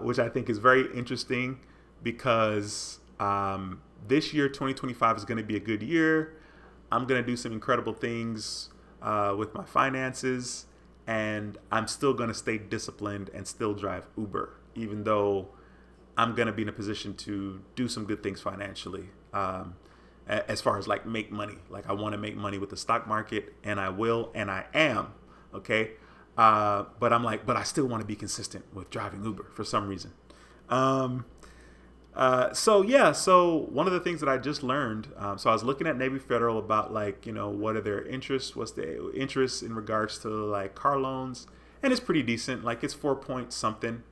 Which I think is very interesting because this year, 2025, is going to be a good year. I'm going to do some incredible things with my finances, and I'm still going to stay disciplined and still drive Uber, even though I'm going to be in a position to do some good things financially. As far as like make money, like I want to make money with the stock market, and I will, and I am. Okay. But I still want to be consistent with driving Uber for some reason. So one of the things that I just learned, so I was looking at Navy Federal about what are their interests, what's the interest in regards to like car loans, and it's pretty decent. Like it's 4 point something,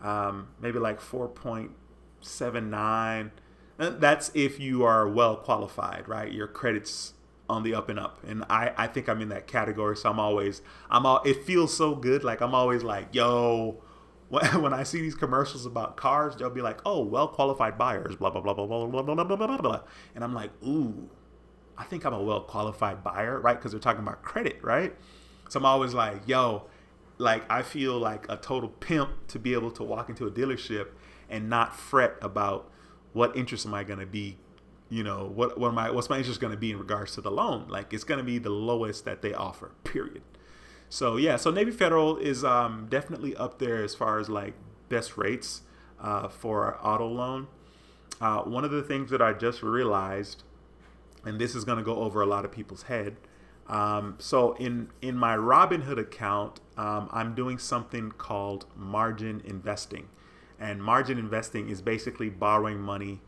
maybe like 4.79. That's if you are well qualified, right? Your credit's on the up and up, and I think I'm in that category. So it feels so good. Like I'm always like, yo, when I see these commercials about cars, they'll be like, oh, well qualified buyers, blah blah blah blah blah blah blah blah blah blah, and I'm like, ooh, I think I'm a well qualified buyer, right? Because they're talking about credit, right? So I'm always like, yo, like I feel like a total pimp to be able to walk into a dealership and not fret about what interest am I going to be, what's my interest going to be in regards to the loan? Like it's going to be the lowest that they offer, period. So yeah, so Navy Federal is definitely up there as far as like best rates for auto loan. One of the things that I just realized and this is going to go over a lot of people's head. So in my Robinhood account, I'm doing something called margin investing. And margin investing is basically borrowing money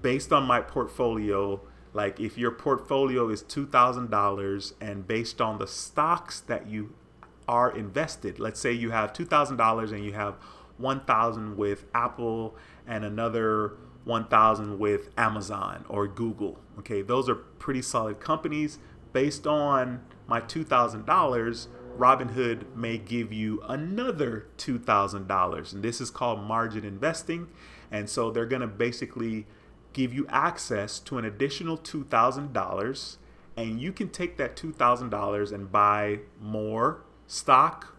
based on my portfolio. Like if your portfolio is $2,000 and based on the stocks that you are invested, let's say you have $2,000 and you have 1,000 with Apple and another 1,000 with Amazon or Google. Okay, those are pretty solid companies. Based on my $2,000, Robinhood may give you another $2,000, and this is called margin investing. And so they're going to basically give you access to an additional $2,000, and you can take that $2,000 and buy more stock.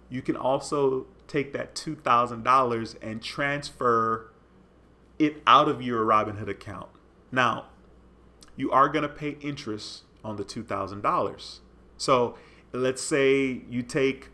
You can also take that $2,000 and transfer it out of your Robinhood account. Now, you are going to pay interest on the $2,000. So let's say you take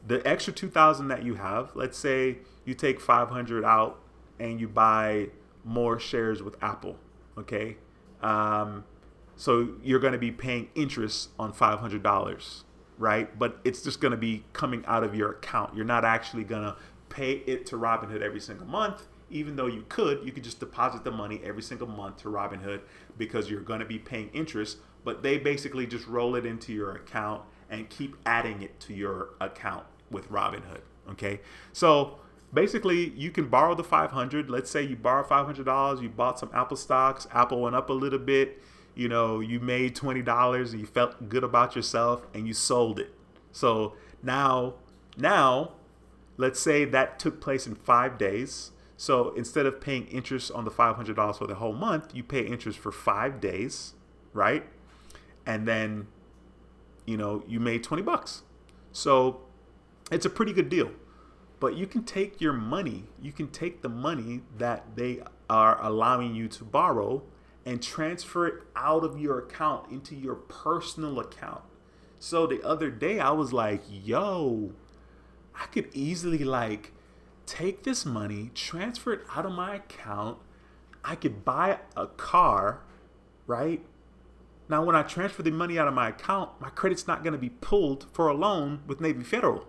the extra $2,000 that you have. Let's say you take 500 out and you buy more shares with Apple. Okay. So you're going to be paying interest on $500, right? But it's just going to be coming out of your account. You're not actually going to pay it to Robinhood every single month. Even though you could just deposit the money every single month to Robinhood because you're going to be paying interest, but they basically just roll it into your account and keep adding it to your account with Robinhood. Okay. So basically you can borrow the 500. Let's say you borrow $500, you bought some Apple stocks, Apple went up a little bit, you made $20 and you felt good about yourself and you sold it. So now let's say that took place in 5 days. So instead of paying interest on the $500 for the whole month, you pay interest for 5 days, right? And then, you made $20. So it's a pretty good deal. But you can take your money, you can take the money that they are allowing you to borrow and transfer it out of your account into your personal account. So the other day I was like, yo, I could easily take this money, transfer it out of my account. I could buy a car, right? Now, when I transfer the money out of my account, my credit's not going to be pulled for a loan with Navy Federal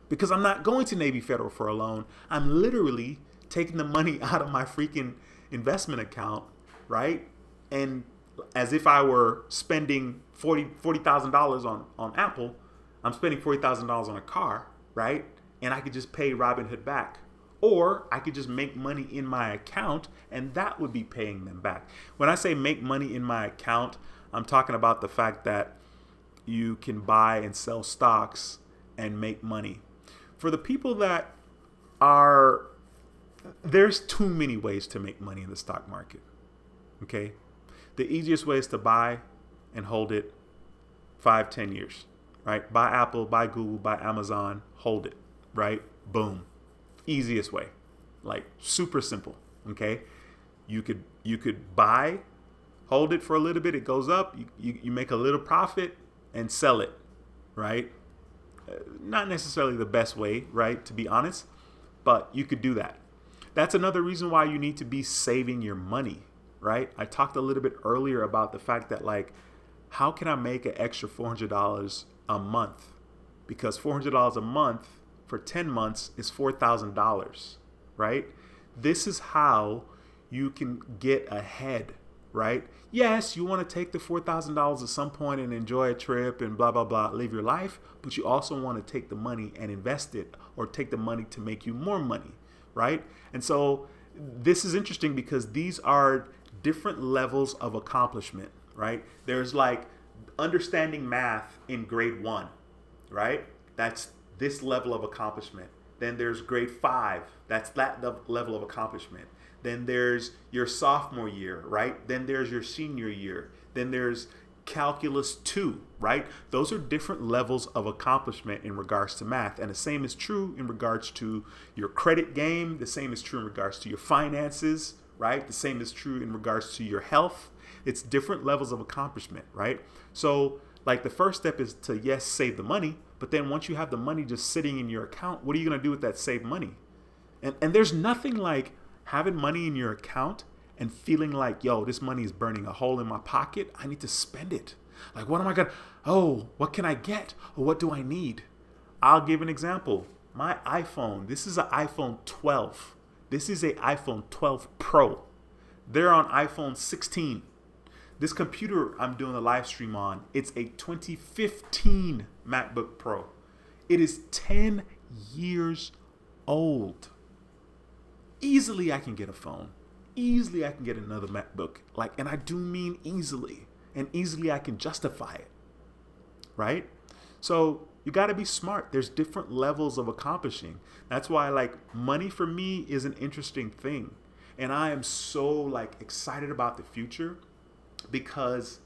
because I'm not going to Navy Federal for a loan. I'm literally taking the money out of my freaking investment account, right? And as if I were spending $40,000 on Apple, I'm spending $40,000 on a car, right? And I could just pay Robinhood back. Or I could just make money in my account and that would be paying them back. When I say make money in my account, I'm talking about the fact that you can buy and sell stocks and make money. For the people that there's too many ways to make money in the stock market. Okay. The easiest way is to buy and hold it 5-10 years, right? Buy Apple, buy Google, buy Amazon, hold it, right? Boom. Easiest way, super simple. Okay. You could buy, hold it for a little bit. It goes up. You make a little profit and sell it, right? Not necessarily the best way, right? To be honest, but you could do that. That's another reason why you need to be saving your money, right? I talked a little bit earlier about the fact that how can I make an extra $400 a month? Because $400 a month for 10 months is $4,000, right? This is how you can get ahead, right? Yes, you want to take the $4,000 at some point and enjoy a trip and blah, blah, blah, live your life, but you also want to take the money and invest it or take the money to make you more money, right? And so this is interesting because these are different levels of accomplishment, right? There's understanding math in grade 1, right? That's this level of accomplishment. Then there's grade 5. That's that level of accomplishment. Then there's your sophomore year, right? Then there's your senior year. Then there's calculus 2, right? Those are different levels of accomplishment in regards to math. And the same is true in regards to your credit game. The same is true in regards to your finances, right? The same is true in regards to your health. It's different levels of accomplishment, right? So the first step is to, yes, save the money. But then once you have the money just sitting in your account, what are you going to do with that saved money? And there's nothing like having money in your account and feeling like, yo, this money is burning a hole in my pocket. I need to spend it. Like, what am I gonna, what can I get? Or what do I need? I'll give an example. My iPhone, this is an iPhone 12. This is an iPhone 12 Pro. They're on iPhone 16. This computer I'm doing a live stream on, it's a 2015 MacBook Pro. It is 10 years old. Easily I can get a phone. Easily I can get another MacBook. And I do mean easily. And easily I can justify it. Right? So you got to be smart. There's different levels of accomplishing. That's why money for me is an interesting thing. And I am so excited about the future because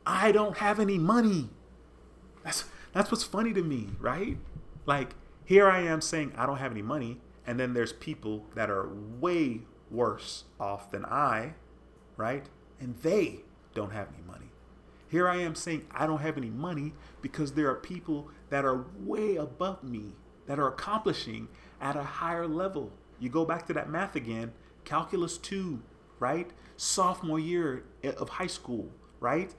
I don't have any money. That's what's funny to me, right? Here I am saying I don't have any money, and then there's people that are way worse off than I, right? And they don't have any money. Here I am saying I don't have any money because there are people that are way above me that are accomplishing at a higher level. You go back to that math again, calculus 2, right? Sophomore year of high school, right?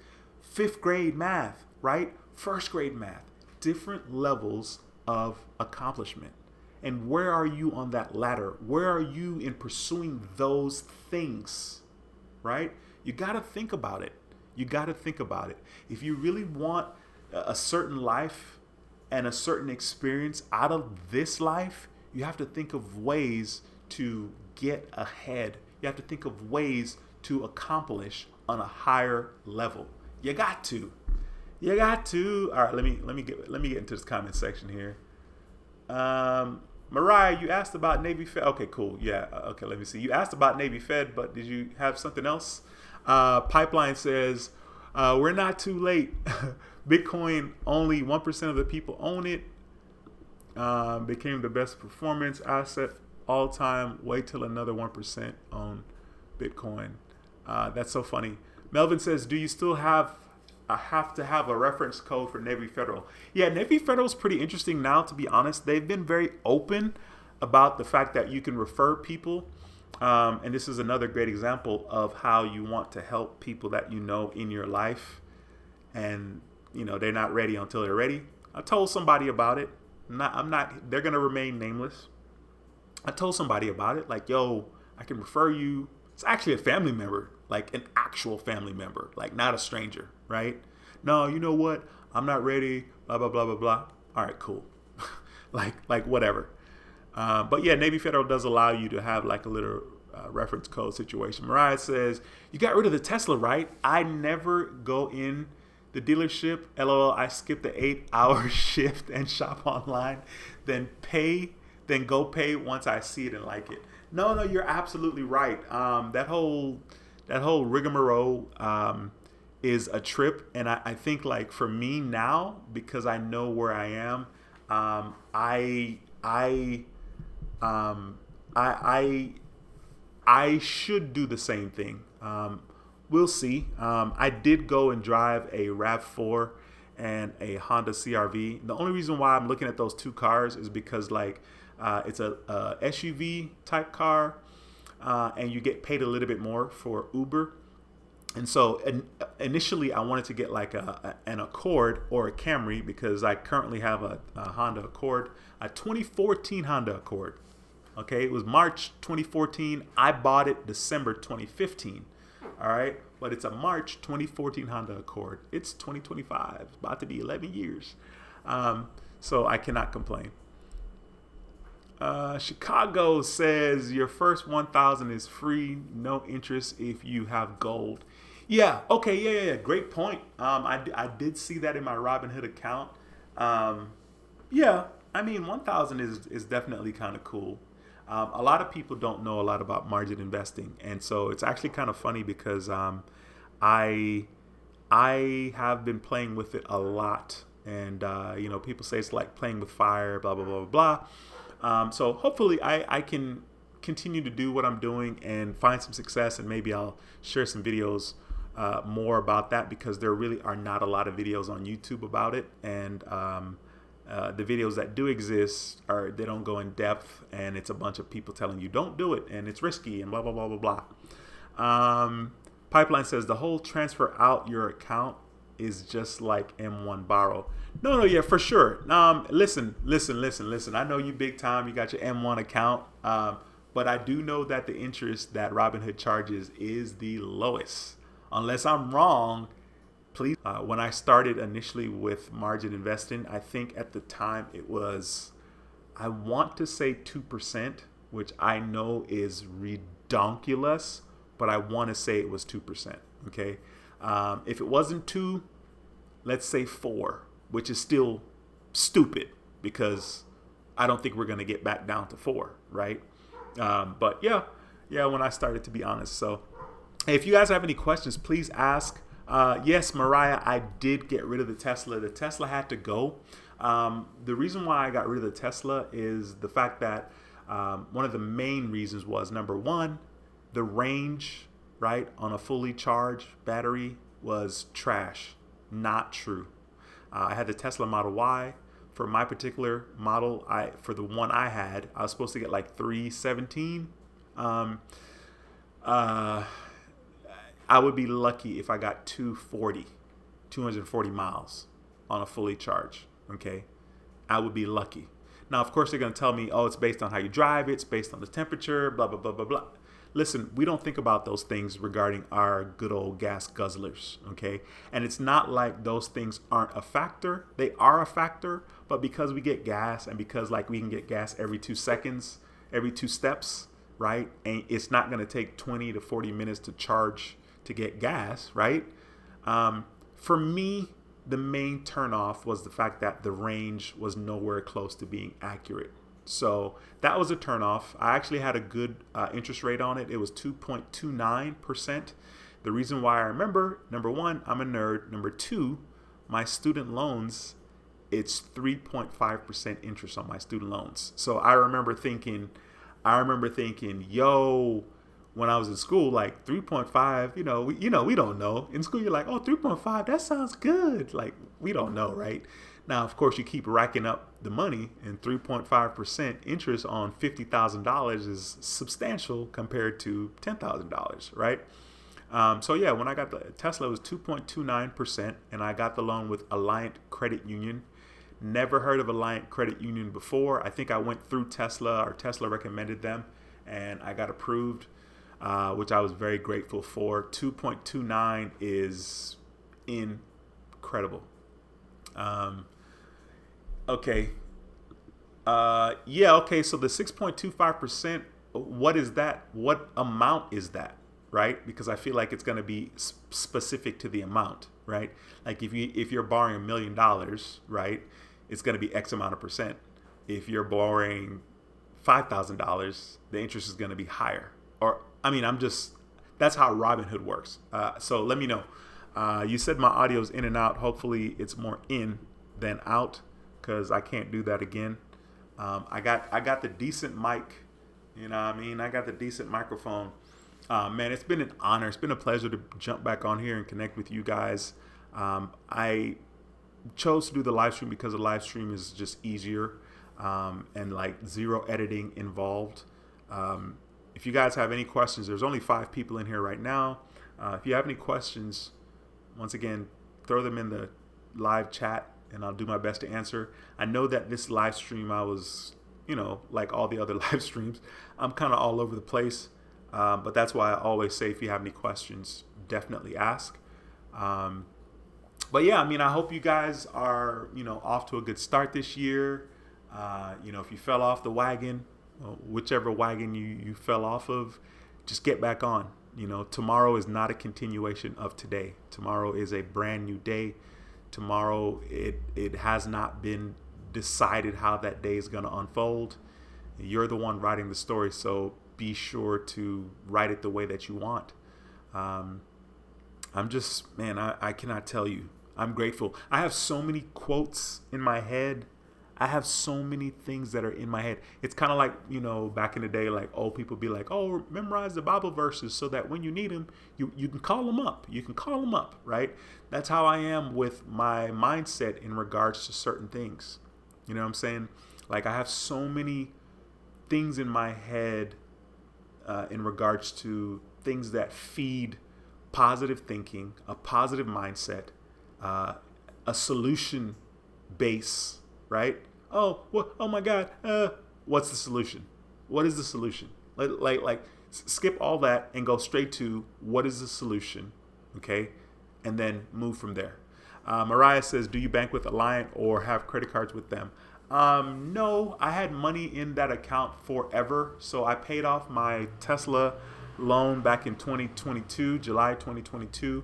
5th grade math, right? 1st grade math, different levels of accomplishment. And where are you on that ladder? Where are you in pursuing those things, right? You got to think about it. You got to think about it. If you really want a certain life and a certain experience out of this life, you have to think of ways to get ahead. You have to think of ways to accomplish on a higher level. You got to. You got to. All right, let me get into this comment section here. Mariah, you asked about Navy Fed. Okay, cool. Yeah. Okay, let me see. You asked about Navy Fed, but did you have something else? Pipeline says, we're not too late. Bitcoin, only 1% of the people own it. Became the best performance asset all time. Wait till another 1% own Bitcoin. That's so funny. Melvin says, do you still have to have a reference code for Navy Federal? Yeah, Navy Federal is pretty interesting now, to be honest. They've been very open about the fact that you can refer people. And this is another great example of how you want to help people that you know in your life. And, they're not ready until they're ready. I told somebody about it. They're going to remain nameless. I told somebody about it. Yo, I can refer you. It's actually a family member, an actual family member, not a stranger, right? No, you know what? I'm not ready, blah, blah, blah, blah, blah. All right, cool. Whatever. But yeah, Navy Federal does allow you to have a little reference code situation. Mariah says, you got rid of the Tesla, right? I never go in the dealership. LOL, I skip the 8-hour shift and shop online, then go pay once I see it and like it. No, you're absolutely right. That whole rigmarole is a trip, and I think for me now, because I know where I am, I should do the same thing. We'll see. I did go and drive a RAV4 and a Honda CRV. The only reason why I'm looking at those two cars is because it's a SUV type car, and you get paid a little bit more for Uber. And so initially I wanted to get an Accord or a Camry because I currently have a Honda Accord, a 2014 Honda Accord. Okay, it was March 2014. I bought it December 2015. All right, but it's a March 2014 Honda Accord. It's 2025. It's about to be 11 years. So I cannot complain. Chicago says your first 1,000 is free, no interest if you have gold. Yeah. Okay. Yeah. Great point. I did see that in my Robinhood account. Yeah. I mean, 1,000 is definitely kind of cool. A lot of people don't know a lot about margin investing, and so it's actually kind of funny because I have been playing with it a lot, and people say it's like playing with fire, blah blah blah blah blah. So hopefully I can continue to do what I'm doing and find some success, and maybe I'll share some videos more about that, because there really are not a lot of videos on YouTube about it, and the videos that do exist they don't go in depth, and it's a bunch of people telling you don't do it and it's risky and blah blah blah blah Pipeline says the whole transfer out your account is just like M1 borrow. No, yeah, for sure. Listen. I know you big time. You got your M1 account. But I do know that the interest that Robinhood charges is the lowest. Unless I'm wrong, please. When I started initially with margin investing, I think at the time it was, I want to say 2%, which I know is redonkulous, but I want to say it was 2%. Okay. If it wasn't 2, let's say 4, which is still stupid because I don't think we're going to get back down to 4, right? But yeah, when I started, to be honest. So hey, if you guys have any questions, please ask. Yes, Mariah, I did get rid of the Tesla. The Tesla had to go. The reason why I got rid of the Tesla is the fact that one of the main reasons was, number one, the range, right, on a fully charged battery was trash. Not true. I had the Tesla Model Y. For my particular model, for the one I had, I was supposed to get like 317. I would be lucky if I got 240 miles on a fully charged. Okay, I would be lucky. Now, of course, they're going to tell me, oh, it's based on how you drive it, it's based on the temperature, blah, blah, blah, blah, blah. Listen, we don't think about those things regarding our good old gas guzzlers, okay? And it's not like those things aren't a factor. They are a factor, but because we get gas and because like we can get gas every 2 seconds, every 2 steps, right? And it's not going to take 20 to 40 minutes to charge to get gas, right? For me, the main turnoff was the fact that the range was nowhere close to being accurate. So that was a turnoff. I actually had a good interest rate on it. It was 2.29%. The reason why I remember, number one, I'm a nerd. Number two, my student loans, it's 3.5% interest on my student loans. So I remember thinking, yo, when I was in school, like 3.5, we don't know. In school, you're like, oh, 3.5, that sounds good. Like, we don't know, right? Now, of course, you keep racking up the money, and 3.5% interest on $50,000 is substantial compared to $10,000, right? So yeah, when I got the Tesla, it was 2.29%, and I got the loan with Alliant Credit Union. Never heard of Alliant Credit Union before. I think I went through Tesla, or Tesla recommended them, and I got approved, which I was very grateful for. 2.29 is incredible. Okay. Okay. So the 6.25%, what is that? What amount is that? Right? Because I feel like it's going to be specific to the amount, right? Like if you're borrowing $1 million, right, it's going to be X amount of percent. If you're borrowing $5,000, the interest is going to be higher. Or, that's how Robinhood works. So let me know. You said my audio's in and out. Hopefully it's more in than out, because I can't do that again. I got the decent mic, I got the decent microphone. Man, it's been an honor. It's been a pleasure to jump back on here and connect with you guys. I chose to do the live stream because the live stream is just easier, and like zero editing involved. If you guys have any questions, there's only 5 people in here right now. If you have any questions, once again, throw them in the live chat and I'll do my best to answer. I know that this live stream, I was, like all the other live streams, I'm kind of all over the place. But that's why I always say, if you have any questions, definitely ask. But yeah, I hope you guys are, off to a good start this year. If you fell off the wagon, whichever wagon you fell off of, just get back on. Tomorrow is not a continuation of today. Tomorrow is a brand new day. Tomorrow, it has not been decided how that day is going to unfold. You're the one writing the story, so be sure to write it the way that you want. I cannot tell you. I'm grateful. I have so many quotes in my head. I have so many things that are in my head. It's kind of like, back in the day, like old people be like, oh, memorize the Bible verses so that when you need them, you can call them up. You can call them up, right? That's how I am with my mindset in regards to certain things. You know what I'm saying? Like, I have so many things in my head in regards to things that feed positive thinking, a positive mindset, a solution base, right? Oh, well, oh my God, what's the solution? What is the solution? Skip all that and go straight to what is the solution, okay? And then move from there. Mariah says, do you bank with Alliant or have credit cards with them? No, I had money in that account forever. So I paid off my Tesla loan back in 2022, July 2022.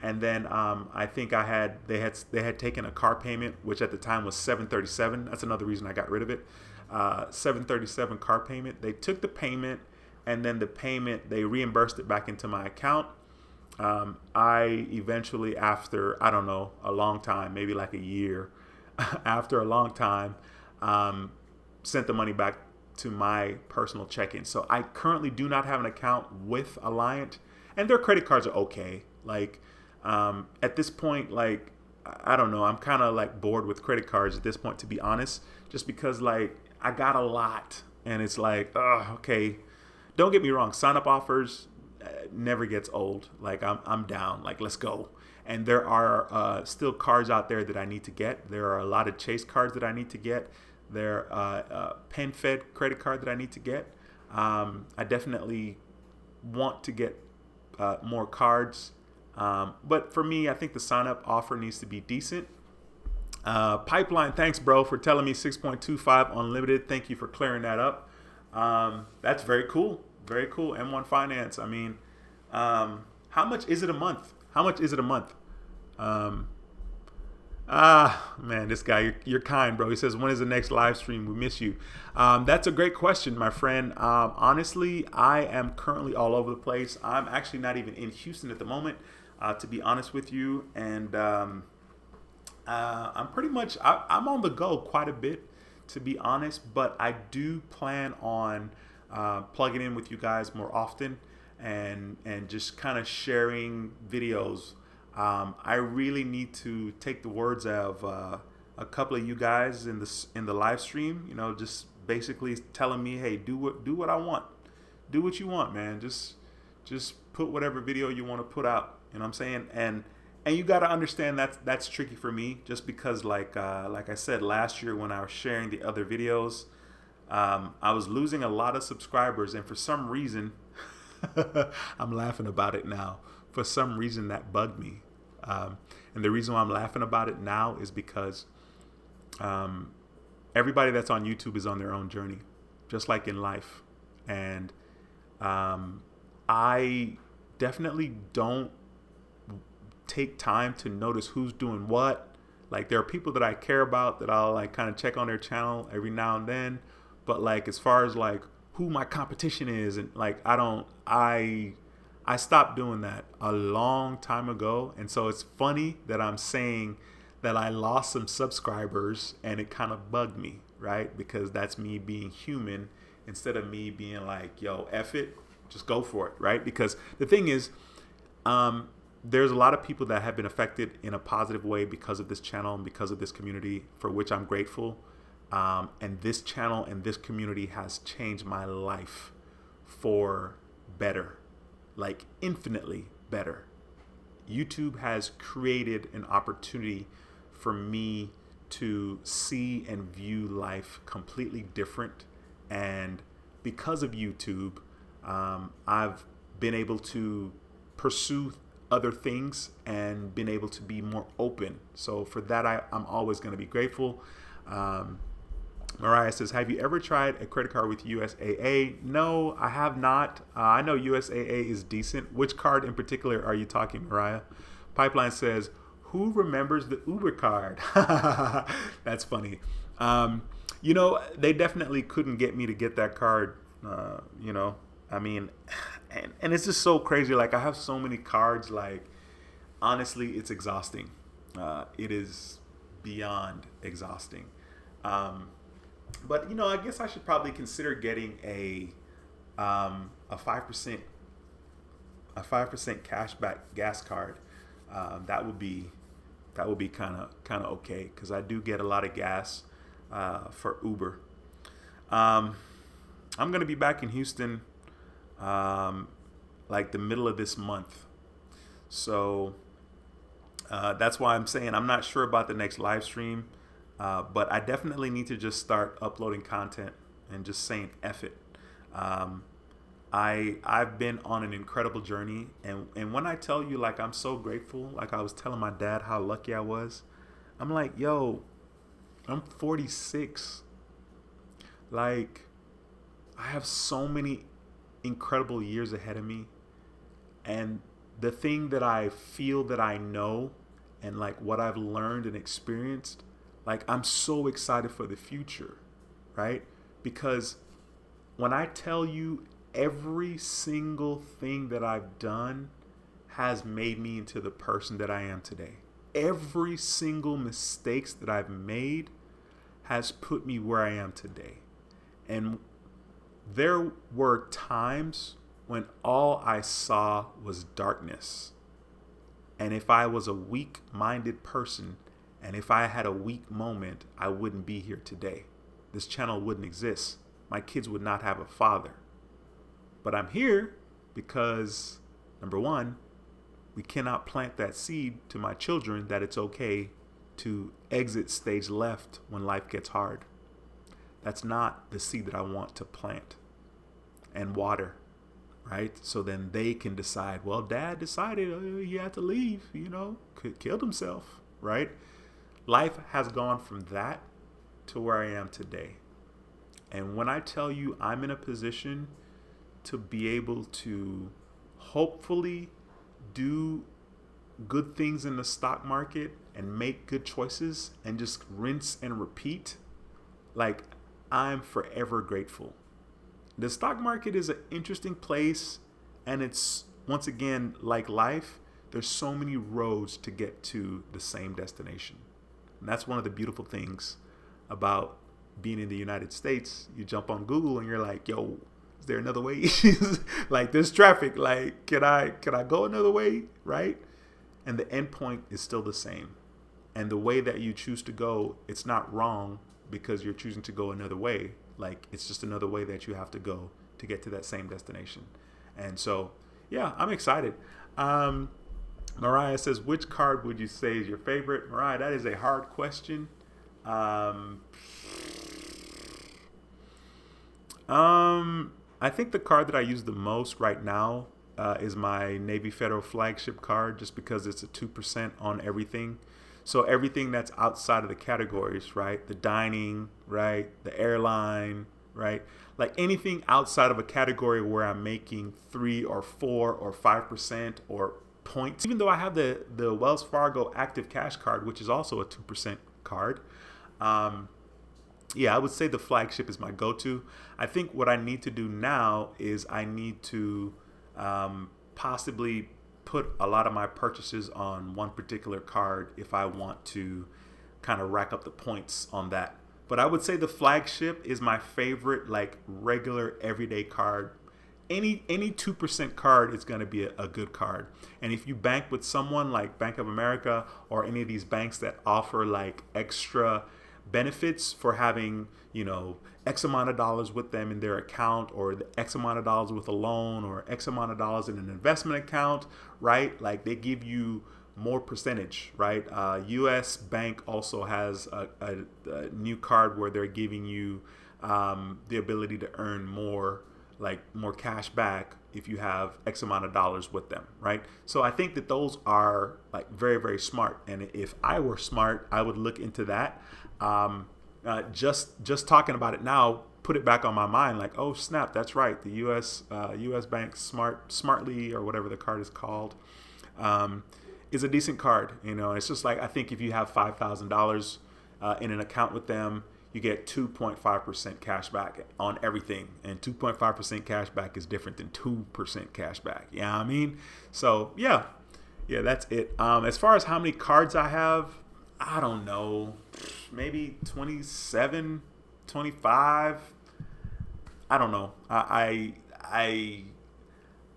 And then I think they had taken a car payment, which at the time was $737. That's another reason I got rid of it. $737 car payment. They took the payment, and then the payment, they reimbursed it back into my account. I eventually, after, I don't know, a long time, maybe like a year, after a long time, sent the money back to my personal check-in. So I currently do not have an account with Alliant, and their credit cards are okay. Like, at this point, like, I don't know, I'm kind of like bored with credit cards at this point, to be honest, just because like I got a lot, and it's like, okay, don't get me wrong, sign-up offers never gets old. Like, I'm down, like, let's go. And there are still cards out there that I need to get. There are a lot of Chase cards that I need to get. There are PenFed credit card that I need to get. I definitely want to get more cards. But for me, I think the sign-up offer needs to be decent. Pipeline, thanks, bro, for telling me 6.25 unlimited. Thank you for clearing that up. That's very cool. Very cool. M1 Finance. I mean, how much is it a month? How much is it a month? Man, this guy, you're kind, bro. He says, when is the next live stream? We miss you. That's a great question, my friend. Honestly, I am currently all over the place. I'm actually not even in Houston at the moment, to be honest with you. And I'm pretty much, I'm on the go quite a bit, to be honest. But I do plan on plugging in with you guys more often and just kind of sharing videos. I really need to take the words of a couple of you guys in the live stream. You know, just basically telling me, hey, do what I want, do what you want, man. Just put whatever video you want to put out. You know what I'm saying? And you got to understand that's tricky for me, just because like I said last year when I was sharing the other videos, I was losing a lot of subscribers, and for some reason, I'm laughing about it now. For some reason, that bugged me. And the reason why I'm laughing about it now is because everybody that's on YouTube is on their own journey, just like in life. And I definitely don't take time to notice who's doing what. Like, there are people that I care about that I'll like kind of check on their channel every now and then. But like, as far as like who my competition is, and like, I stopped doing that a long time ago. And so it's funny that I'm saying that I lost some subscribers, and it kind of bugged me, right? Because that's me being human instead of me being like, yo, F it, just go for it, right? Because the thing is, there's a lot of people that have been affected in a positive way because of this channel and because of this community, for which I'm grateful. And this channel and this community has changed my life for better. Like, infinitely better. YouTube has created an opportunity for me to see and view life completely different. And because of YouTube, I've been able to pursue other things and been able to be more open. So for that, I'm always going to be grateful. Mariah says, have you ever tried a credit card with USAA? No, I have not. I know USAA is decent. Which card in particular are you talking, Mariah? Pipeline says, who remembers the Uber card? That's funny. You know, they definitely couldn't get me to get that card. You know, I mean, and it's just so crazy. Like, I have so many cards. Like, honestly, it's exhausting. It is beyond exhausting. But, you know, I guess I should probably consider getting a 5% cashback gas card. That would be kind of okay, because I do get a lot of gas for Uber. I'm gonna be back in Houston like the middle of this month. So that's why I'm saying I'm not sure about the next live stream, but I definitely need to just start uploading content and just saying F it. Um, I've been on an incredible journey, and when I tell you, like, I'm so grateful, like I was telling my dad how lucky I was, I'm like, yo, I'm 46. Like, I have so many incredible years ahead of me, and the thing that I feel that I know and like what I've learned and experienced, like I'm so excited for the future, right? Because when I tell you every single thing that I've done has made me into the person that I am today. Every single mistakes that I've made has put me where I am today. And there were times when all I saw was darkness. And if I was a weak-minded person, and if I had a weak moment, I wouldn't be here today. This channel wouldn't exist. My kids would not have a father. But I'm here because, number one, we cannot plant that seed to my children that it's okay to exit stage left when life gets hard. That's not the seed that I want to plant and water, right? So then they can decide, well, dad decided he had to leave, killed himself, right? Life has gone from that to where I am today. And when I tell you I'm in a position to be able to hopefully do good things in the stock market and make good choices and just rinse and repeat, like, I'm forever grateful. The stock market is an interesting place, and it's, once again, like life, there's so many roads to get to the same destination. And that's one of the beautiful things about being in the United States. You jump on Google and you're like, yo, is there another way? Like, there's traffic. Like, can I go another way? Right? And the end point is still the same. And the way that you choose to go, it's not wrong because you're choosing to go another way. Like, it's just another way that you have to go to get to that same destination. And so, yeah, I'm excited. Mariah says, which card would you say is your favorite? Mariah, that is a hard question. I think the card that I use the most right now is my Navy Federal flagship card, just because it's a 2% on everything. So everything that's outside of the categories, right? The dining, right? The airline, right? Like anything outside of a category where I'm making 3 or 4 or 5% or points. Even though I have the Wells Fargo Active Cash card, which is also a 2% card. Yeah, I would say the flagship is my go-to. I think what I need to do now is I need to possibly put a lot of my purchases on one particular card if I want to kind of rack up the points on that. But I would say the flagship is my favorite, like, regular everyday card. Any 2% card is going to be a good card. And if you bank with someone like Bank of America or any of these banks that offer like extra benefits for having, X amount of dollars with them in their account, or the X amount of dollars with a loan, or X amount of dollars in an investment account, right? Like, they give you more percentage, right? US Bank also has a new card where they're giving you the ability to earn more cash back if you have X amount of dollars with them, right? So I think that those are like very, very smart. And if I were smart, I would look into that. Just talking about it now, put it back on my mind, like, oh snap, that's right. The US Bank Smartly, or whatever the card is called, is a decent card. It's just like, I think if you have $5,000 in an account with them, you get 2.5% cash back on everything. And 2.5% cash back is different than 2% cash back. You know what I mean? So yeah, that's it. As far as how many cards I have, I don't know, maybe 27, 25. I don't know. I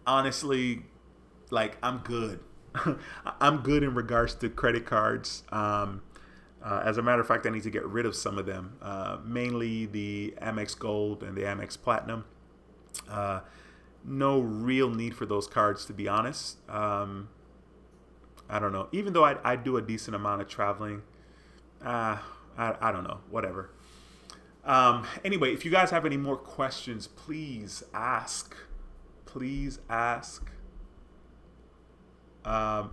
honestly, like, I'm good. I'm good in regards to credit cards. As a matter of fact, I need to get rid of some of them, mainly the Amex Gold and the Amex Platinum. no real need for those cards, to be honest. I don't know. Even though I do a decent amount of traveling, I don't know. Whatever. Anyway, if you guys have any more questions, please ask. Please ask.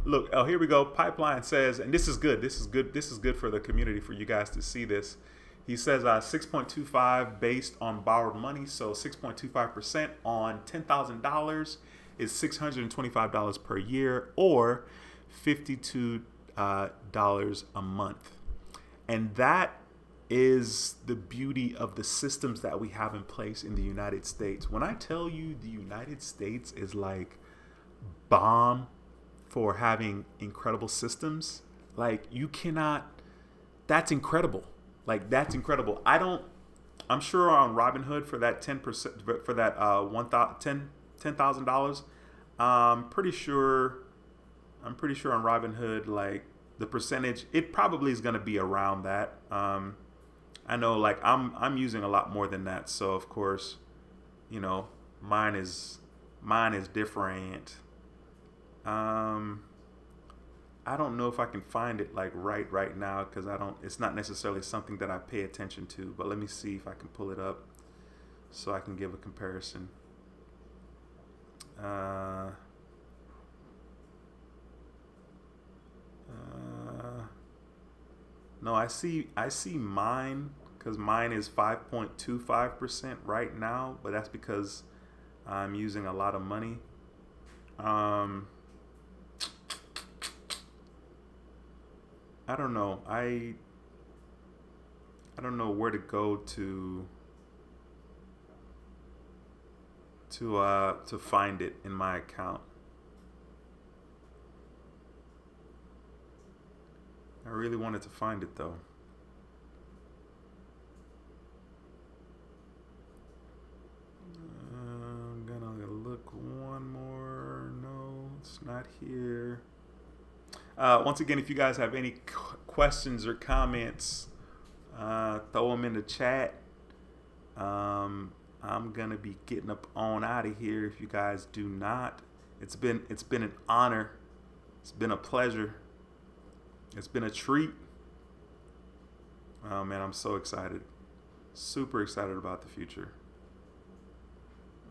Look, oh, here we go. Pipeline says, and this is good. This is good. This is good for the community, for you guys to see this. He says 6.25 based on borrowed money. So 6.25% on $10,000 is $625 per year, or $52 a month. And that is the beauty of the systems that we have in place in the United States. When I tell you the United States is like bomb for having incredible systems, like you cannot, that's incredible. Like that's incredible. I'm sure on Robinhood for that 10%, for that $10,000, I'm pretty sure on Robinhood, like the percentage, it probably is going to be around that. I know, like I'm using a lot more than that, so of course, you know, mine is different. I don't know if I can find it like right now, because it's not necessarily something that I pay attention to, but let me see if I can pull it up so I can give a comparison. No, I see mine, because mine is 5.25% right now, but that's because I'm using a lot of money. I don't know. I don't know where to go to find it in my account. I really wanted to find it though. I'm gonna look one more. No, it's not here. Once again, if you guys have any questions or comments, throw them in the chat. I'm gonna be getting up on out of here if you guys do not. It's been an honor. It's been a pleasure. It's been a treat. Oh man, I'm so excited. Super excited about the future.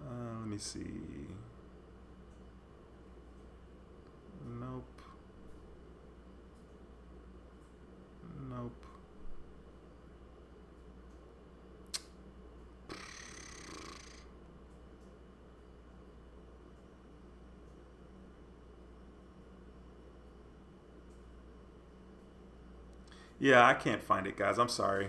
Let me see. Nope. Yeah, I can't find it, guys. I'm sorry.